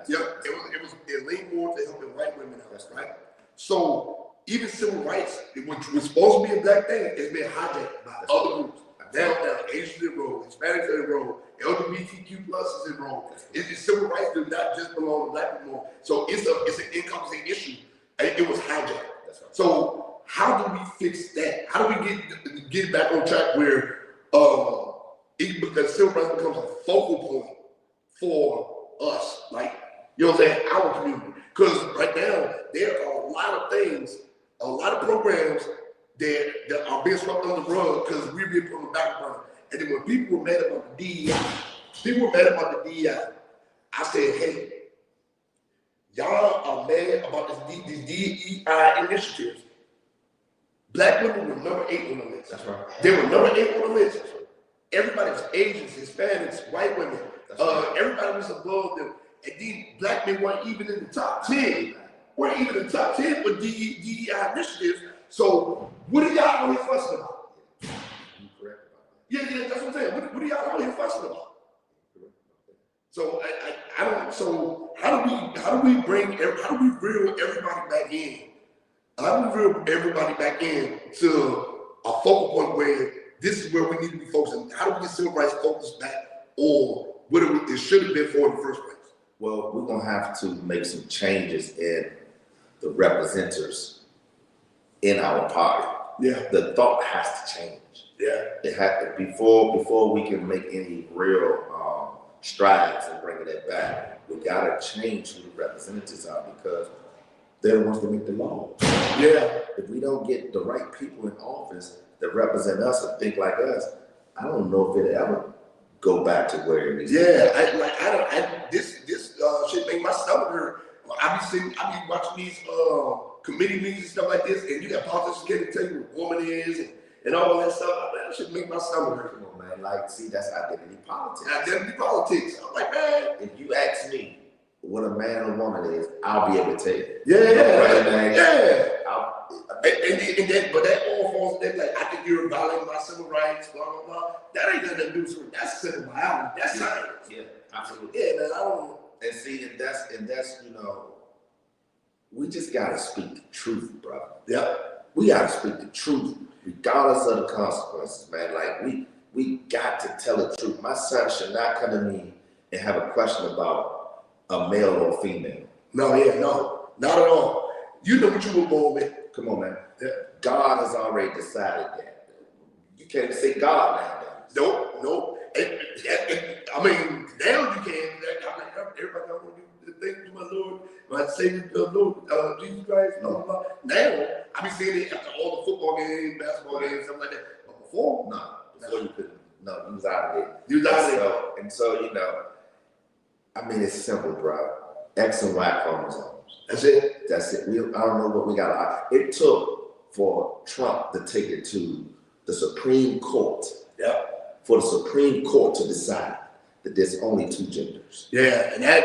It leaned more to helping white women out. That's right. So even civil rights, which was supposed to be a black thing, it's been hijacked by other groups. Down, Asians enrolled, Hispanics enrolled, LGBTQ plus is enrolled. Civil rights do not just belong to black people. So it's an encompassing issue. It was hijacked. That's right. So how do we fix that? How do we get back on track where because civil rights becomes a focal point for us, like, you know what I'm saying, our community. Because right now, there are a lot of things, a lot of programs that are being swept on the rug because we're being put on the back burner. And then when people were mad about the DEI, I said, hey, y'all are mad about these DEI initiatives. Black women were number 8 on the list. That's right. They were number 8 on the list. Everybody was Asians, Hispanics, white women. Everybody was above them. And these black men weren't even in the top 10. Weren't even in the top 10 for DEI initiatives. So what are y'all out here fussing about? You correct about that. Yeah, that's what I'm saying. What are y'all out here fussing about? So I don't. So how do we reel everybody back in? How do we reel everybody back in to a focal point where this is where we need to be focusing? How do we get civil rights focused back, or what it should have been for in the first place? Well, we're gonna have to make some changes in the representatives in our party. Yeah. The thought has to change. Yeah. It had to before we can make any real strides in bringing it back. We gotta change who the representatives are because they're the ones that make the law. Yeah. If we don't get the right people in office that represent us and think like us, I don't know if it'll ever go back to where it is. Yeah. This shit make my stomach hurt. I be watching these committee meetings and stuff like this, and you got politicians getting to tell you what a woman is and all that stuff. Man, that should make my stomach hurt. Come on, man. Like, see, that's identity politics. Identity politics. I'm like, man. If you ask me what a man or woman is, I'll be able to tell you. Yeah. But that all falls in like, I think you're violating my civil rights, blah, blah, blah. That ain't nothing to do with it. That's civil biology. That's science. Yeah, absolutely. Yeah, man, I don't. And see, and that's we just gotta speak the truth, bro. Yeah. We gotta speak the truth, regardless of the consequences, man. Like we got to tell the truth. My son should not come to me and have a question about a male or a female. No, not at all. You know what you were born with. Come on, man. Yeah. God has already decided that. You can't say God nowadays. Nope. I mean, now you can. Everybody got to do the thing to my Lord, my Savior, Lord, Jesus Christ, blah, blah, blah. Now, I be seeing it after all the football games, basketball games, something like that. But before, Before you couldn't. No, you was out of it. You was out of it. And so, I mean, it's simple, bro. X and Y chromosomes. That's it. I don't know what we got. It took for Trump to take it to the Supreme Court. Yeah. For the Supreme Court to decide that there's only two genders. Yeah, and then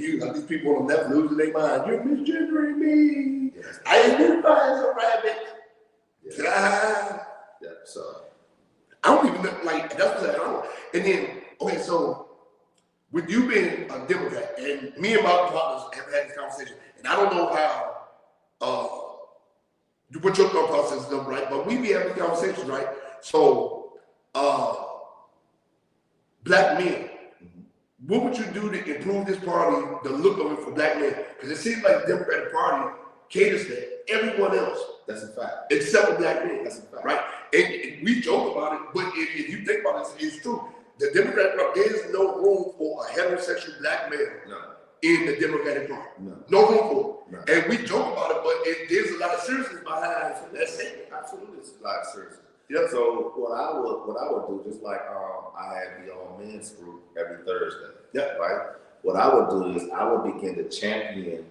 you like these people on the left losing their mind. You're misgendering me. Yes. I identify as a rabbit. Yes. Yeah. So I don't even know, like that's what I don't. And then okay, so with you being a Democrat, and me and my partners have had this conversation, and I don't know how what your thought process is, right? But we be having conversations, right? So, black men, what would you do to improve this party, the look of it for black men? Because it seems like the Democratic Party caters to everyone else. That's a fact. Except for black men. That's a fact. Right? And we joke about it, but if you think about it, it's true. The Democratic Party, there's no room for a heterosexual black male in the Democratic Party. No room for it. No. And we joke about it, but there's a lot of seriousness behind that statement. Absolutely, there's a lot of seriousness. Yep. So what I would do, just like I have the all men's group every Thursday. Yep. Right. What I would do is I would begin to champion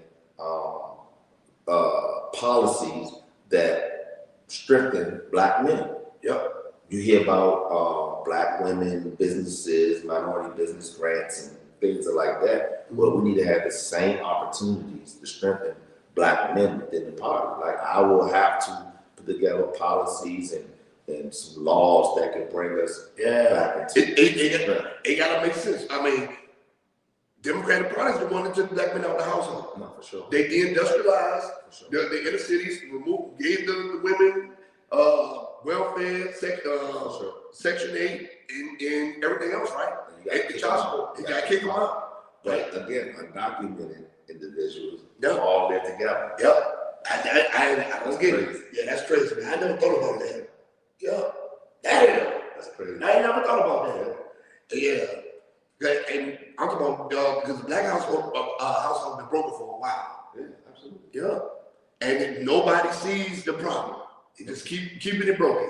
policies that strengthen black men. Yep. You hear about black women, businesses, minority business grants, and things like that. Well, we need to have the same opportunities to strengthen black men within the party. Like I will have to put together policies and some laws that can bring us back into it gotta make sense. I mean, Democratic Party is the one that took black men out of the household. No, for sure. They de-industrialized the inner cities, gave the women welfare, Section 8, and everything else, right? And the child support. You got to kick them out. But again, undocumented individuals all live together. Yep. I don't get it. Yeah, that's crazy, man. I never thought about that. Yeah. That's crazy. I ain't never thought about that. Yeah. And I'm talking about because the black household been broken for a while. Yeah, absolutely. Yeah. And nobody sees the problem. They just keeping it broken.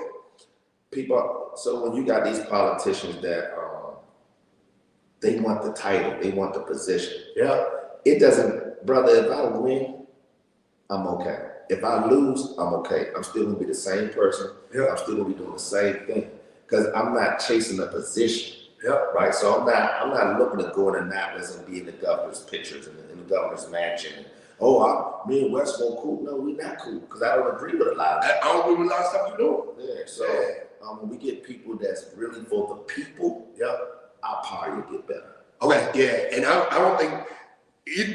People. So when you got these politicians that they want the title, they want the position. Yeah. It doesn't, brother. If I win, I'm okay. If I lose, I'm okay. I'm still gonna be the same person. Yeah. I'm still gonna be doing the same thing because I'm not chasing a position. Yeah. Right. So I'm not looking to go in Annapolis and be in the governor's pictures and in the governor's mansion, Me and Wes won't cool. No, we not cool because I don't agree with a lot of I don't agree with a lot of stuff you do. Yeah, so when we get people that's really for the people, our party will get better. Okay, yeah, and I don't think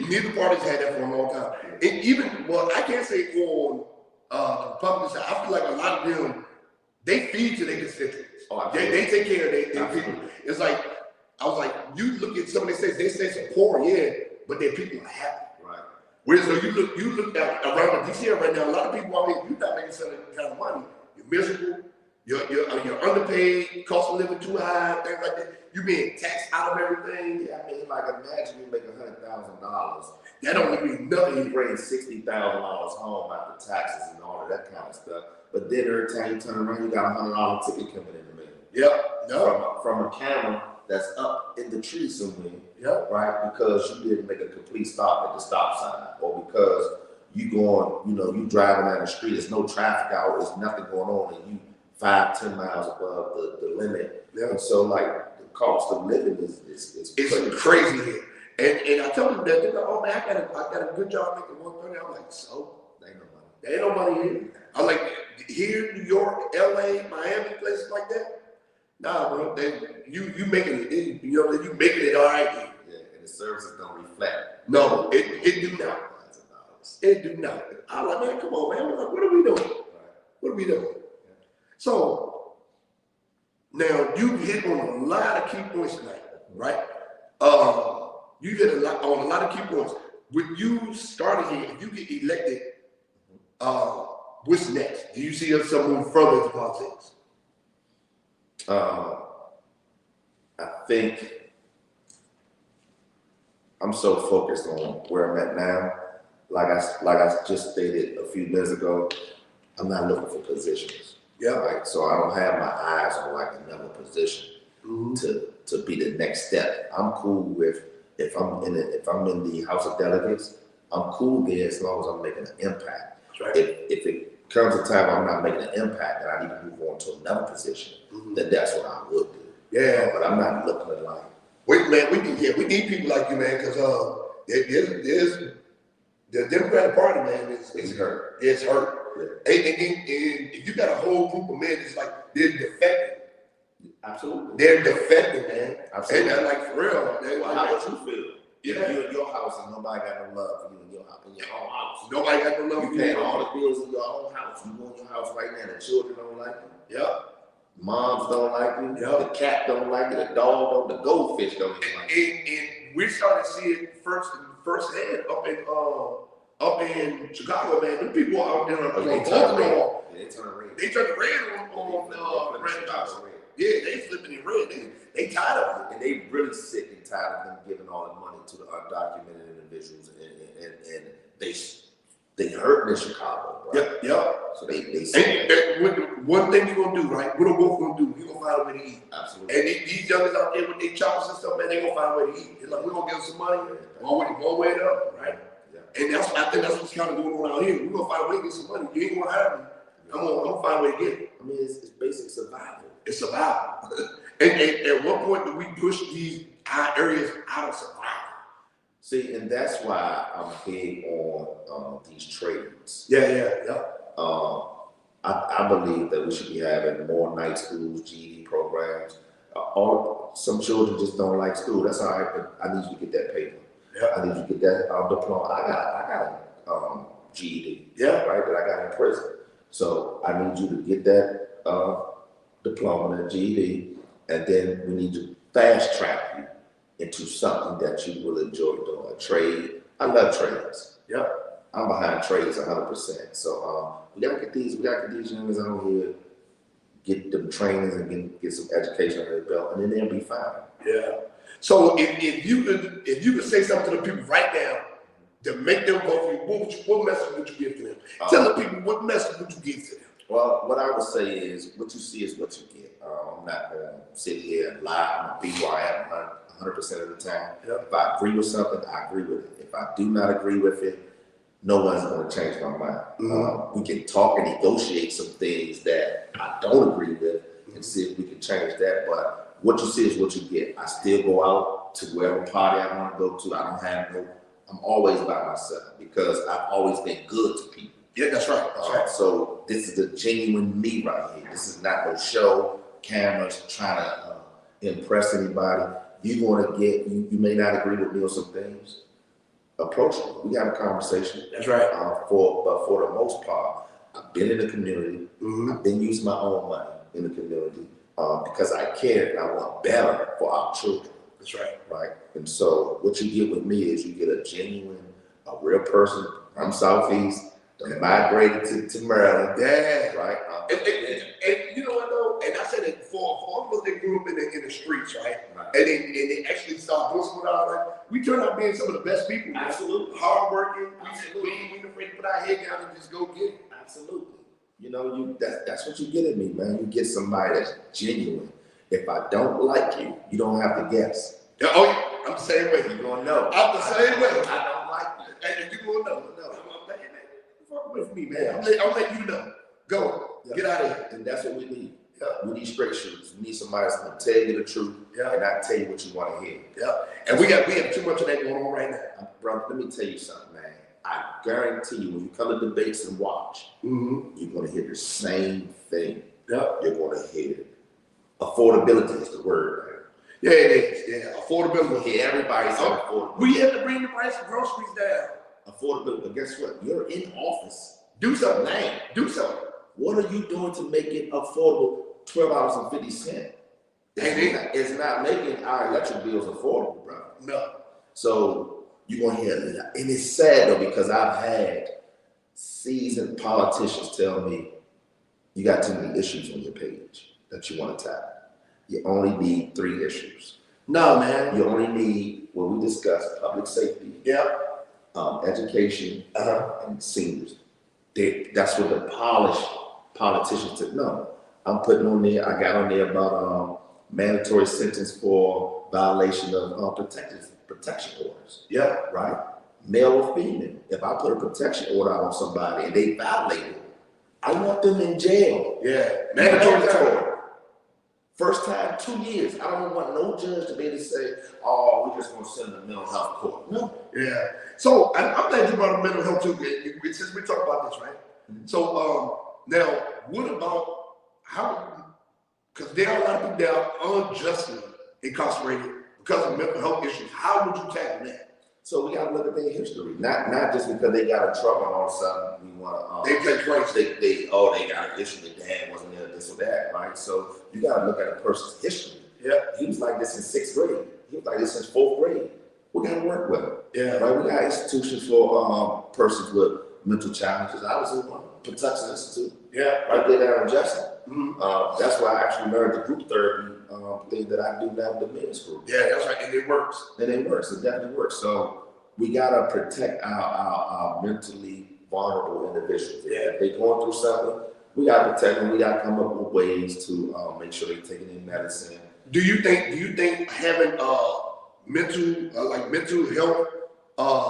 neither parties had that for a long time. I can't say on the Republican side. I feel like a lot of them, they feed to their constituents. They take care of their people. It's like, I was like, you look at some of these states, they say it's poor, but their people are happy. Right. Whereas though you look at around the DC area right now, a lot of people, you're not making some kind of money. You're miserable. You're underpaid, cost of living too high, things like that. You're being taxed out of everything. Yeah, I mean, like imagine you make $100,000. That don't mean nothing. You bring $60,000 home after taxes and all of that kind of stuff. But then every time you turn around, you got $100 ticket coming in the mail. From a camera that's up in the tree somewhere. Right? Because you didn't make a complete stop at the stop sign, or because you driving down the street, there's no traffic out, there's nothing going on, and you 5-10 miles above the limit. And so like the cost of living is crazy here. And I tell them that they're like, oh man, I got a good job making $130. I'm like, so there ain't no money here. I'm like, here, New York, LA, Miami, places like that. Nah, bro, you making it, you making it all right here. Yeah, and the services don't reflect. No, it do not. It do not. I'm like, man, come on, man. Like, what are we doing? What are we doing? So now you hit on a lot of key points tonight, right? You hit on a lot of key points. When you started here, if you get elected, what's next? Do you see yourself moving further into politics? I think I'm so focused on where I'm at now. Like I just stated a few minutes ago, I'm not looking for positions. Right? So I don't have my eyes on like another position to be the next step. I'm cool with if I'm in the House of Delegates, I'm cool there as long as I'm making an impact. Right. If it comes a time I'm not making an impact and I need to move on to another position, then that's what I would do. Yeah, but I'm not looking at like. Wait, man, we need people like you, man, because there's the Democratic Party, man, is hurt. It's hurt. Yeah. And if you got a whole group of men, it's like they're defecting. Absolutely. They're defecting, man. Absolutely. And like for real. How would you feel? If you're in your house and nobody got no love for you in your own house. Nobody got no love for you. You pay all the bills in your own house. You go in your house right now, the children don't like you. Moms don't like you. The cat don't like you. The dog don't. The goldfish don't even like you. And we started to see it firsthand up in Chicago, man. The people out there they turn red. They turn red on red house. Yeah, they flipping it red. They tired of it. And they really sick and tired of them giving all the money to the undocumented individuals, and they hurting in Chicago, right? So they and one thing you're gonna do, right? What are both gonna do? We're gonna find a way to eat. Absolutely. And these youngers out there with their choppers and stuff, man, they gonna find a way to eat. They're like, we're gonna give them some money, one way or the other, right? And I think that's what's kind of going on out here. We're gonna find a way to get some money. You ain't gonna have me. I'm gonna find a way to get it. I mean, it's basic survival. It's survival. and at what point do we push these areas out of survival? See, and that's why I'm big on these trades. I believe that we should be having more night schools, GED programs. Or some children just don't like school. That's all right, but I need you to get that paper. I need you to get that diploma. I got a GED, right, that I got in prison. So I need you to get that diploma, that GED, and then we need to fast track you into something that you will enjoy doing. A trade. I love trades. I'm behind trades 100%. So we gotta get these youngers out here, get them trainings and get some education under their belt, and then they'll be fine. So if you could say something to the people right now to make them vote for you, what message would you give to them? Tell the people what message would you give to them? Well, what I would say is what you see is what you get. I'm not going to sit here and lie. I'm going to be where I am 100% of the time. If I agree with something, I agree with it. If I do not agree with it, no one's going to change my mind. We can talk and negotiate some things that I don't agree with and see if we can change that. But what you see is what you get. I still go out to wherever party I want to go to. I don't have no I'm always by myself because I've always been good to people. Yeah, that's right. That's right. So this is the genuine me right here. This is not no show, cameras, trying to impress anybody. You may not agree with me on some things. Approach me. We have a conversation. That's right. But for the most part, I've been in the community. I've been using my own money in the community because I care and I want better for our children. That's right. Right. And so what you get with me is you get a genuine, a real person. I'm Southeast. Migrated to Maryland. Yeah. Right. And you know what though? And I said it for all of us that grew up in the streets, right? And they actually started doing something out like we turned out being some of the best people. Absolutely. Hardworking. Absolutely. We ain't afraid to put our head down and just go get it. Absolutely. You know, that's what you get at me, man. You get somebody that's genuine. If I don't like you, you don't have to guess. Oh, yeah. I'm the same way. You're gonna know. I'm the same way. I don't like you. And you're gonna know. Fuck with me, man. I'll let you know. Go. Yeah. Get out of here. And that's what we need. Yeah. We need straight shooters. We need somebody that's gonna tell you the truth and not tell you what you want to hear. Yeah. And we have too much of that going on right now. Bro, let me tell you something, man. I guarantee you, when you come to debates and watch, you're gonna hear the same thing. Yeah. You're gonna hear it. Affordability is the word, man. Yeah, it is. Yeah, affordability. Yeah, everybody's on affordability. We have to bring the price of groceries down. Affordability, but guess what? You're in office. Do something, man. Do something. What are you doing to make it affordable? $12.50. It's not making our electric bills affordable, bro. No. So you're gonna hear it, and it's sad though because I've had seasoned politicians tell me you got too many issues on your page that you want to tackle. You only need 3 issues. No, man. You only need what we discussed: public safety. Yeah. Education and seniors. That's what the polished politicians said. No, I'm putting on there. I got on there about mandatory sentence for violation of protection orders. Yeah, right. Male or female. If I put a protection order out on somebody and they violate it, I want them in jail. Yeah, mandatory. First time, 2 years. I don't want no judge to be able to say, "Oh, we're just going to send them to mental health court." No. Yeah. So I'm glad you brought up mental health too. Since we talk about this, right? So now, what about how? Because there are a lot of people that are unjustly incarcerated because of mental health issues. How would you tackle that? So we got to look at their history, not just because they got in trouble and all of a sudden we want to. They play crazy. They got an issue. Their dad wasn't there, this or that, right? So you got to look at a person's history. Yeah, he was like this in 6th grade. He was like this in 4th grade. We got to work with him. Yeah, right. We got institutions for persons with mental challenges. I was in one, Protection Institute. Yeah, right there down in Jefferson. That's why I actually learned the group therapy thing that I do now with the men's group. Yeah, that's right, and it works. And it works. It definitely works. So we gotta protect our mentally vulnerable individuals. Yeah, if they're going through something, we gotta protect them. We gotta come up with ways to make sure they're taking their medicine. Do you think having mental health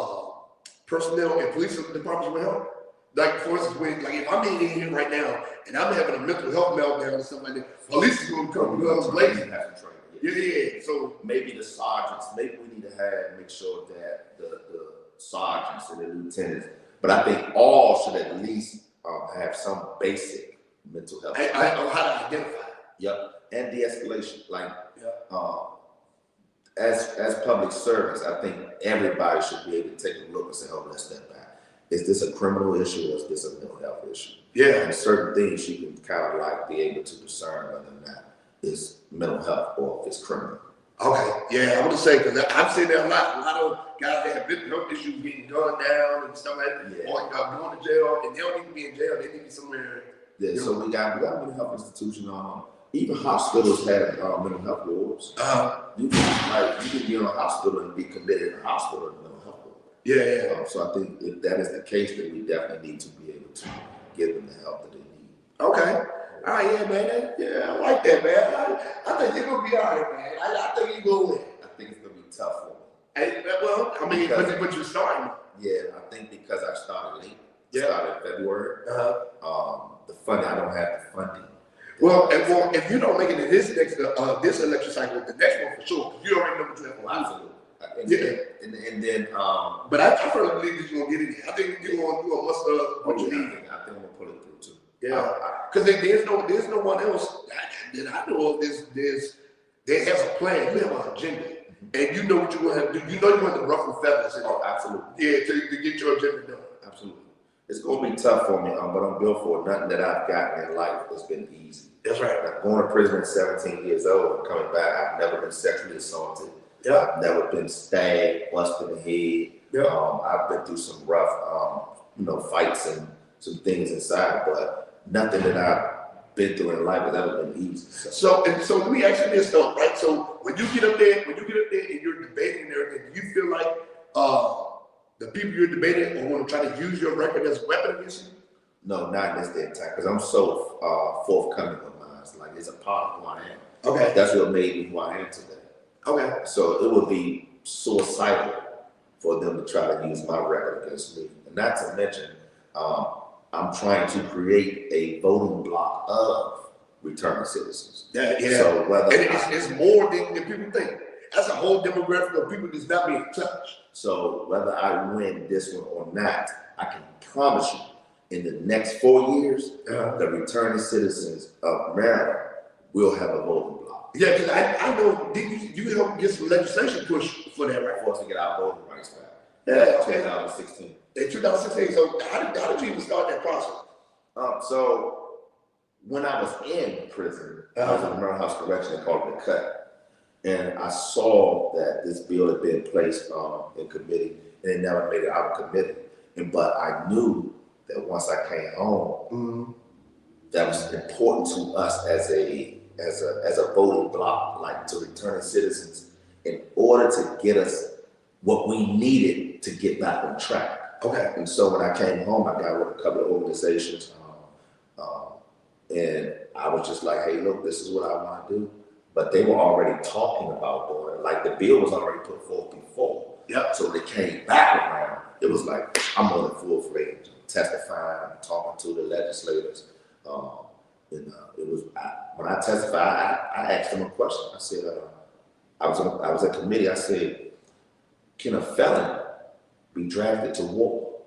personnel and police departments will help? Like, for instance, if I'm in here right now and I'm having a mental health meltdown or something like that, police is going to come guns blazing. Yeah. So maybe the sergeants, maybe we need to make sure that the sergeants and the lieutenants, but I think all should at least have some basic mental health. I know how to identify. Yep, and de-escalation. As public servants, I think everybody should be able to take a look and say, "Oh, let's step back. Is this a criminal issue or is this a mental health issue?" Yeah. And certain things you can kind of be able to discern whether or not it's mental health or if it's criminal. Okay. Yeah, I'm gonna say because I've seen that a lot of guys that have mental health issues getting gunned down and stuff like that, or going to jail, and they don't need to be in jail. They need to be somewhere. Yeah. So we got mental health institutions. Even hospitals have mental health wards. You can be in a hospital and be committed in a hospital in a mental health ward. Yeah. So I think if that is the case, then we definitely need to be able to give them the help that they need. Okay. All right, yeah, man. Yeah, I like that, man. I think they're gonna be all right, man. I think you're gonna win. I think it's gonna be tough for me. But you're starting. Yeah, I think because I started late. Started in February. The funding, I don't have the funding. Well, if you don't make it in this election cycle, the next one for sure, because you already know what you have. Absolutely. And then but I firmly believe that you're gonna get in there. I think you're gonna muster what you need. I think I'm gonna pull it through too. Yeah, because there's no one else that I know of. There has a plan. You have an agenda, and you know what you're gonna have to do. You know you want to ruffle feathers. Oh, absolutely. Yeah, to get your agenda done. Absolutely. It's gonna be tough for me, but I'm built for it. Nothing that I've gotten in life has been easy. That's right. Like going to prison at 17 years old and coming back, I've never been sexually assaulted. Yeah. I've never been stabbed, busted in the head. Yeah. I've been through some rough, fights and some things inside, but nothing that I've been through in life has ever been easy. So let me ask you this though, right? So when you get up there and you're debating and everything, do you feel like the people you're debating are going to try to use your record as a weapon against you? No, not in this day and time, because I'm so forthcoming with mine. Like, it's a part of who I am. Okay. That's what made me who I am today. Okay. So it would be suicidal for them to try to use my record against me. And not to mention, I'm trying to create a voting bloc of returning citizens. Yeah. So whether it's more than people think. That's a whole demographic of people that's not being touched. So whether I win this one or not, I can promise you, in the next 4 years, the returning citizens of Maryland will have a voting bloc. Yeah, because I know you helped get some legislation push for that, right? For us to get our voting rights back. Yeah, okay. 2016. In 2016. So how did you even start that process? So when I was in prison, I was in the Maryland House Correction. They called it the cut. And I saw that this bill had been placed in committee, and it never made it out of committee. But I knew that once I came home, that was important to us as a voting bloc, like to returning citizens, in order to get us what we needed to get back on track. Okay. And so when I came home, I got with a couple of organizations, and I was just like, hey, look, this is what I want to do. But they were already talking about doing it. Like, the bill was already put forth before. Yep. So they came back around. It was like, I'm on the full-fledged, testifying, talking to the legislators. It was when I testified, I asked them a question. I said, I was at committee. I said, can a felon be drafted to war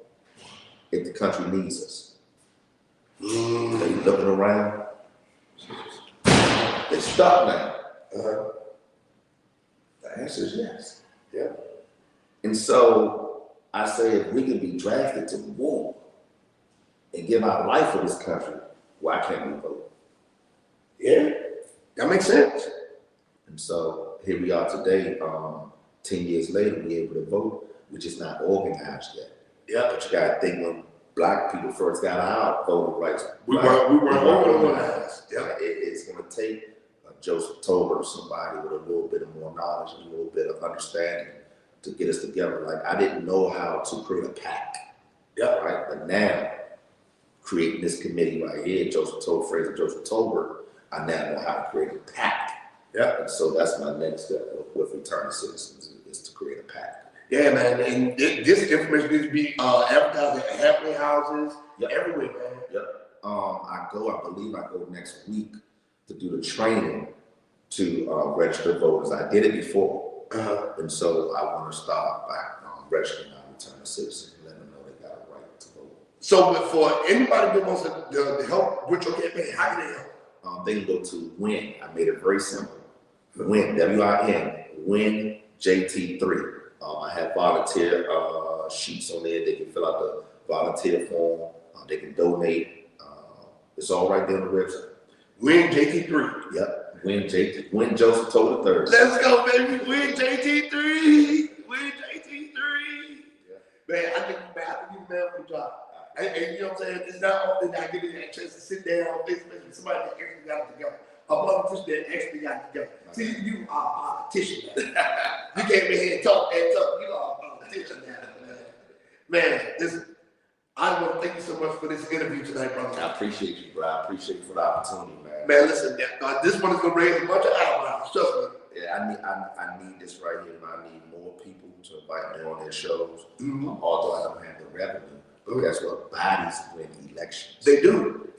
if the country needs us? They looking around. They stuck now. The answer is yes. Yeah. And so I say, if we can be drafted to war and give our life for this country, why can't we vote? Yeah, that makes sense. And so here we are today, 10 years later, we're able to vote. We're just not organized yet. Yeah. But you gotta think, when Black people first got our voting rights, we weren't organized. Yeah. It's gonna take Joseph Tolbert, somebody with a little bit of more knowledge and a little bit of understanding to get us together. Like, I didn't know how to create a pact. Yeah. Right. But now, creating this committee right here, Joseph Tolbert, I now know how to create a pact. Yeah. And so that's my next step with returning citizens, is to create a pact. Yeah, man. And this information needs to be advertised at halfway houses, everywhere, man. Yep. I believe I go next week to do the training to register voters. I did it before. And so I want to start by registering our returning citizens and let them know they got a right to vote. So for anybody that wants to help with your campaign, how can they help? They can go to WIN. I made it very simple. WIN, W-I-N, WIN JT3. I have volunteer sheets on there. They can fill out the volunteer form. They can donate. It's all right there on the website. WIN JT3. Yep. WIN Joseph Tolbert. Let's go, baby. WIN JT3. WIN JT3. Yeah. Man, I think you man for the job. And you know what I'm saying? It's not often that I get a chance to sit down, especially somebody that actually got it together. A politician that actually got it together. See, you are a politician. You came in here and talk. You are a politician now, man. Man, listen, I want to thank you so much for this interview tonight, brother. I appreciate you, bro. I appreciate you for the opportunity, man. Man, listen, this one is going to raise a bunch of eyebrows. Trust me. Yeah, I need this right here, man. I need more people to invite me on their shows. Although I don't have the revenue. But that's what bodies win elections. They do.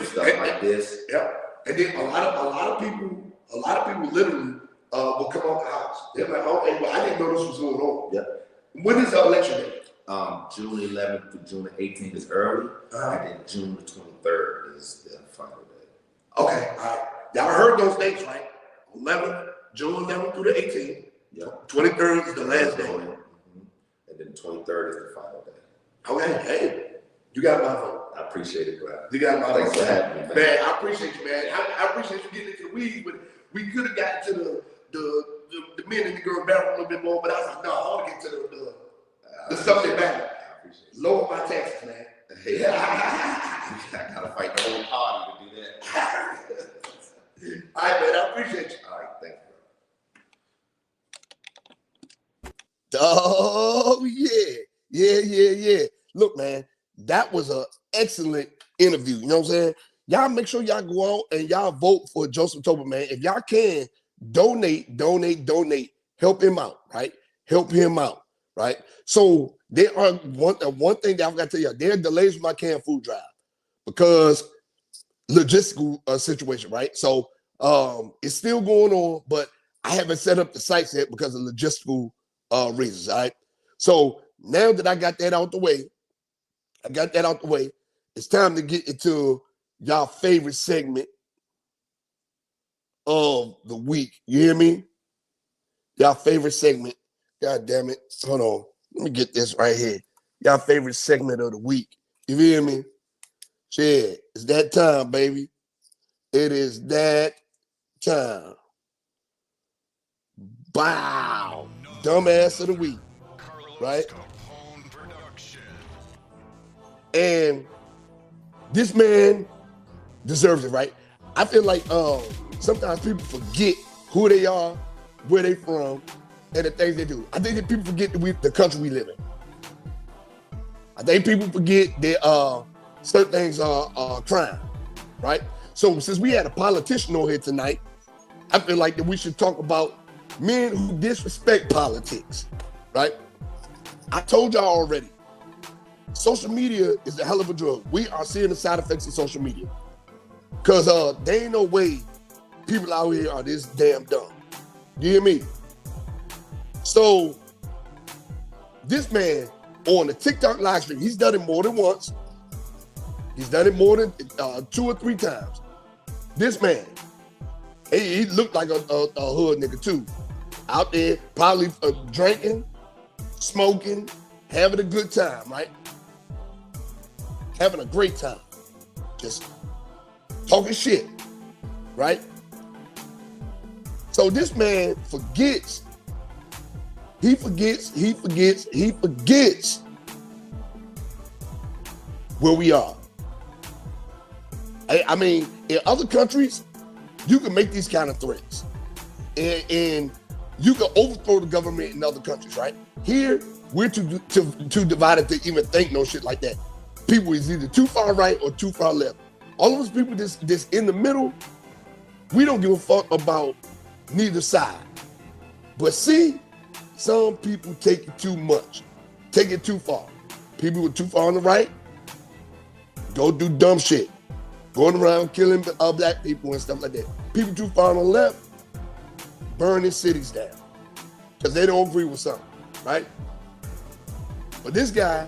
Stuff like this. Yep. And then a lot of people literally will come out the house. They're like, okay, well, I didn't know this was going on. Yeah. When is the election day? June 11th to June 18th is early, and then June the 23rd is the final day. Okay, all right. Y'all heard those dates, right? 11th, June 11th through the 18th. Yep. 23rd is the last day. And then 23rd is the final day. Okay, hey, you got my vote. I appreciate it, bro. You got my vote. Thanks for having me, man. I appreciate you, man. I appreciate you getting into the weeds, but we could have gotten to the men and the girl battle a little bit more, but I was like, no, I want to get to the subject matter. Lower my taxes, man. Hey, I gotta fight the whole party to do that. All right, man. I appreciate you. All right, thank you. Oh, yeah. Look, man, that was an excellent interview. You know what I'm saying? Y'all make sure y'all go out and y'all vote for Joseph Tolbert, man. If y'all can, donate. Help him out, right? Help him out, right? So there are one thing that I've got to tell you, there are delays with my canned food drive because logistical situation, right? So it's still going on, but I haven't set up the sites yet because of logistical reasons, all right? So now that I got that out the way, it's time to get into y'all favorite segment of the week. You hear me? Y'all favorite segment. God damn it. Hold on. Let me get this right here. Y'all favorite segment of the week. You hear me? Yeah, it's that time, baby. It is that time. Wow. Dumbass of the week. Right? And this man deserves it, right? I feel like sometimes people forget who they are, where they from, and the things they do. I think that people forget the country we live in. I think people forget that certain things are crime, right? So since we had a politician on here tonight, I feel like that we should talk about men who disrespect politics, right? I told y'all already, social media is a hell of a drug. We are seeing the side effects of social media. Because there ain't no way people out here are this damn dumb. You hear me? So, this man on the TikTok live stream, he's done it more than once. He's done it more than 2 or 3 times. This man, he looked like a hood nigga too. Out there, probably drinking, smoking, having a good time, right? Having a great time. Just talking shit, right? So this man forgets where we are. I mean, in other countries, you can make these kind of threats. And you can overthrow the government in other countries, right? Here, we're too divided to even think no shit like that. People is either too far right or too far left. All of us people this in the middle, we don't give a fuck about neither side. But see, some people take it too much, take it too far. People who are too far on the right, go do dumb shit. Going around killing black people and stuff like that. People too far on the left, burning cities down because they don't agree with something, right? But this guy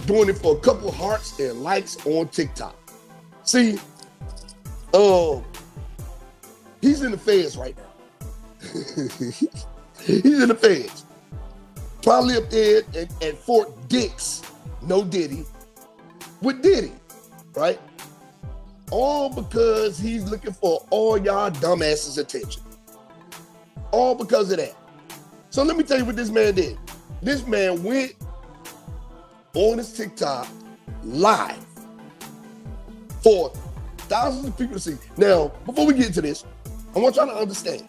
doing it for a couple of hearts and likes on TikTok. See, he's in the feds right now. He's in the feds. Probably up there at Fort Dix, no Diddy, with Diddy, right? All because he's looking for all y'all dumbasses' attention. All because of that. So let me tell you what this man did. This man went on his TikTok live for thousands of people to see. Now, before we get into this, I want y'all to understand,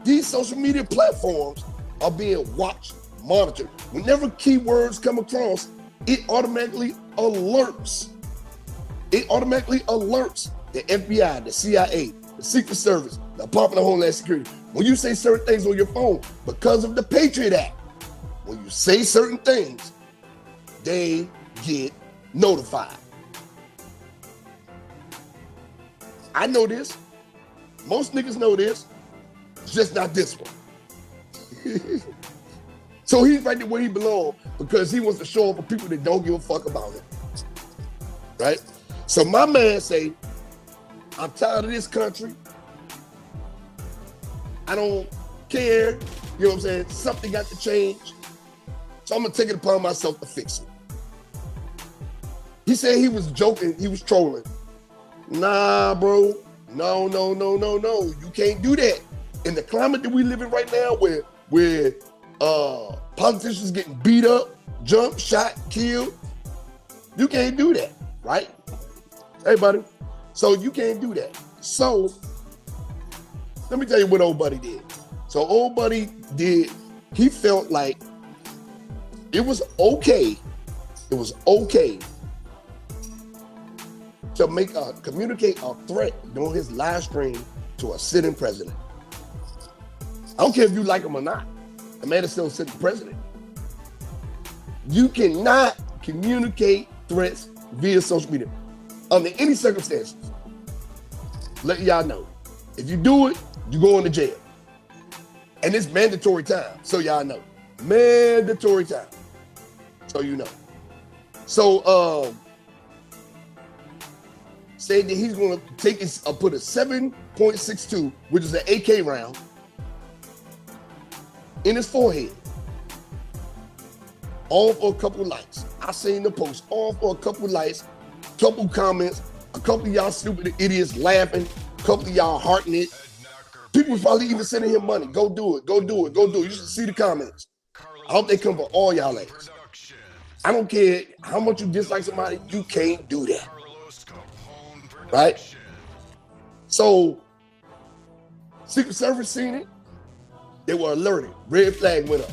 these social media platforms are being watched, monitored. Whenever keywords come across, it automatically alerts. It automatically alerts the FBI, the CIA, the Secret Service, the Department of Homeland Security. When you say certain things on your phone, because of the Patriot Act, when you say certain things, they get notified. I know this. Most niggas know this. just not this one. So he's right there where he belongs because he wants to show up for people that don't give a fuck about him. Right? So my man say, I'm tired of this country. I don't care. You know what I'm saying? Something got to change. So I'm going to take it upon myself to fix it. He said he was joking. He was trolling. Nah, bro. No. You can't do that. In the climate that we live in right now where politicians getting beat up, jumped, shot, killed, you can't do that, right? Hey, buddy. So you can't do that. So let me tell you what old buddy did. So old buddy did, he felt like it was okay to communicate a threat during his live stream to a sitting president. I don't care if you like him or not. The man is still sitting president. You cannot communicate threats via social media under any circumstances. Let y'all know. If you do it, you go into jail. And it's mandatory time, so y'all know. Mandatory time. So you know. So said that he's gonna take his put a 7.62, which is an AK round, in his forehead. All for a couple likes. I seen the post, all for a couple likes, couple comments, a couple of y'all stupid idiots laughing, a couple of y'all hearting it. People probably even sending him money. Go do it. You should see the comments. I hope they come for all y'all ass. I don't care how much you dislike somebody, you can't do that. Right? So, Secret Service seen it. They were alerted. Red flag went up.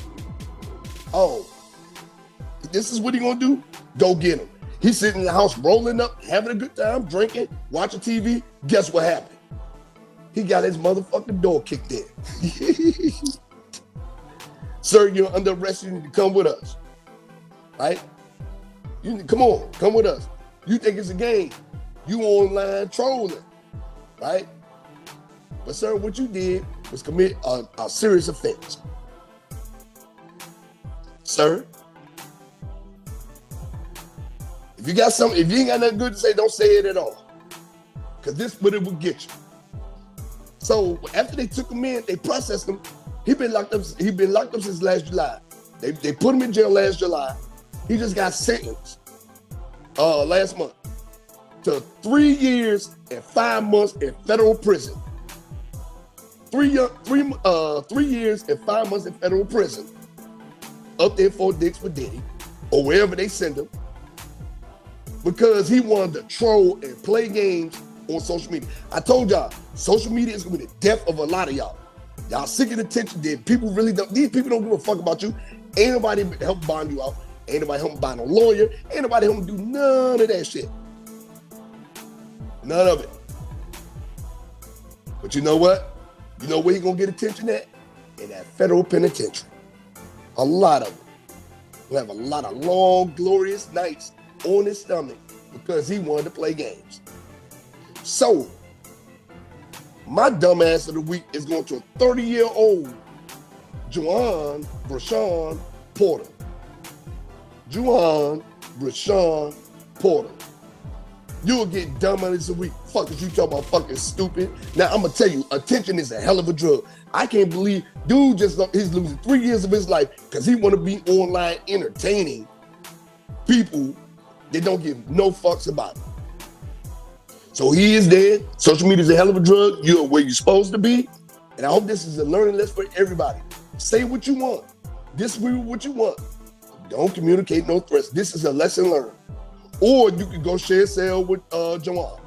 Oh, this is what he gonna do? Go get him. He's sitting in the house rolling up, having a good time, drinking, watching TV. Guess what happened? He got his motherfucking door kicked in. Sir, you're under arrest. You need to come with us. Right? You need, come with us. You think it's a game. You online trolling. Right? But sir, what you did was commit a serious offense. Sir, if you got something, if you ain't got nothing good to say, don't say it at all. Because this is what it will get you. So after they took him in, they processed him. He'd been locked up since last July. They put him in jail last July. He just got sentenced last month to 3 years and 5 months in federal prison. 3 years and 5 months in federal prison. Up there for Dicks for Diddy, or wherever they send him, because he wanted to troll and play games on social media. I told y'all, social media is gonna be the death of a lot of y'all. Y'all seeking attention. These people don't give a fuck about you. Ain't nobody help bond you out. Ain't nobody help buy no lawyer. Ain't nobody help do none of that shit. None of it. But you know what? You know where he gonna get attention at? In that federal penitentiary. A lot of them. He'll have a lot of long, glorious nights on his stomach because he wanted to play games. So, my dumbass of the week is going to a 30-year-old Jauan Porter. Jauan Porter. You'll get dumbass of the week. Fuck is you talking about fucking stupid? Now, I'm going to tell you, attention is a hell of a drug. I can't believe dude he's losing 3 years of his life because he want to be online entertaining people that don't give no fucks about it. So he is dead. Social media is a hell of a drug. You're where you're supposed to be. And I hope this is a learning lesson for everybody. Say what you want. Disagree with what you want. Don't communicate no threats. This is a lesson learned. Or you could go share a cell with Jauan.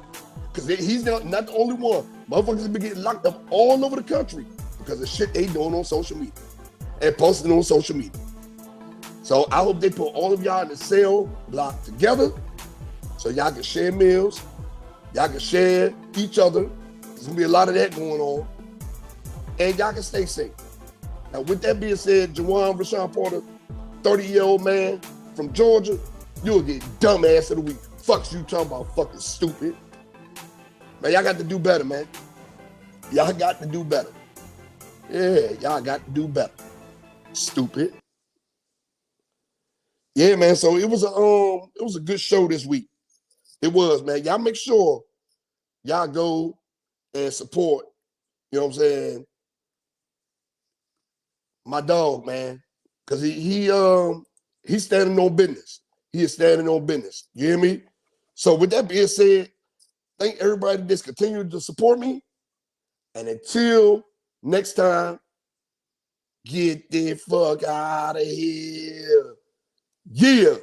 Because he's not the only one. Motherfuckers have been getting locked up all over the country because of shit they doing on social media and posting on social media. So I hope they put all of y'all in the cell block together so y'all can share meals. Y'all can share each other. There's gonna be a lot of that going on. And y'all can stay safe. Now with that being said, Jauan Porter, 30-year-old man from Georgia, you'll get dumbass of the week. Fuck you talking about fucking stupid. Man, y'all got to do better, man. Y'all got to do better. Yeah, y'all got to do better. Stupid. Yeah, man. So it was a good show this week. It was, man. Y'all make sure y'all go and support, you know what I'm saying, my dog, man. Cause he's standing on business. He is standing on business. You hear me? So with that being said, thank everybody that's continued to support me. And until next time, get the fuck out of here. Yeah.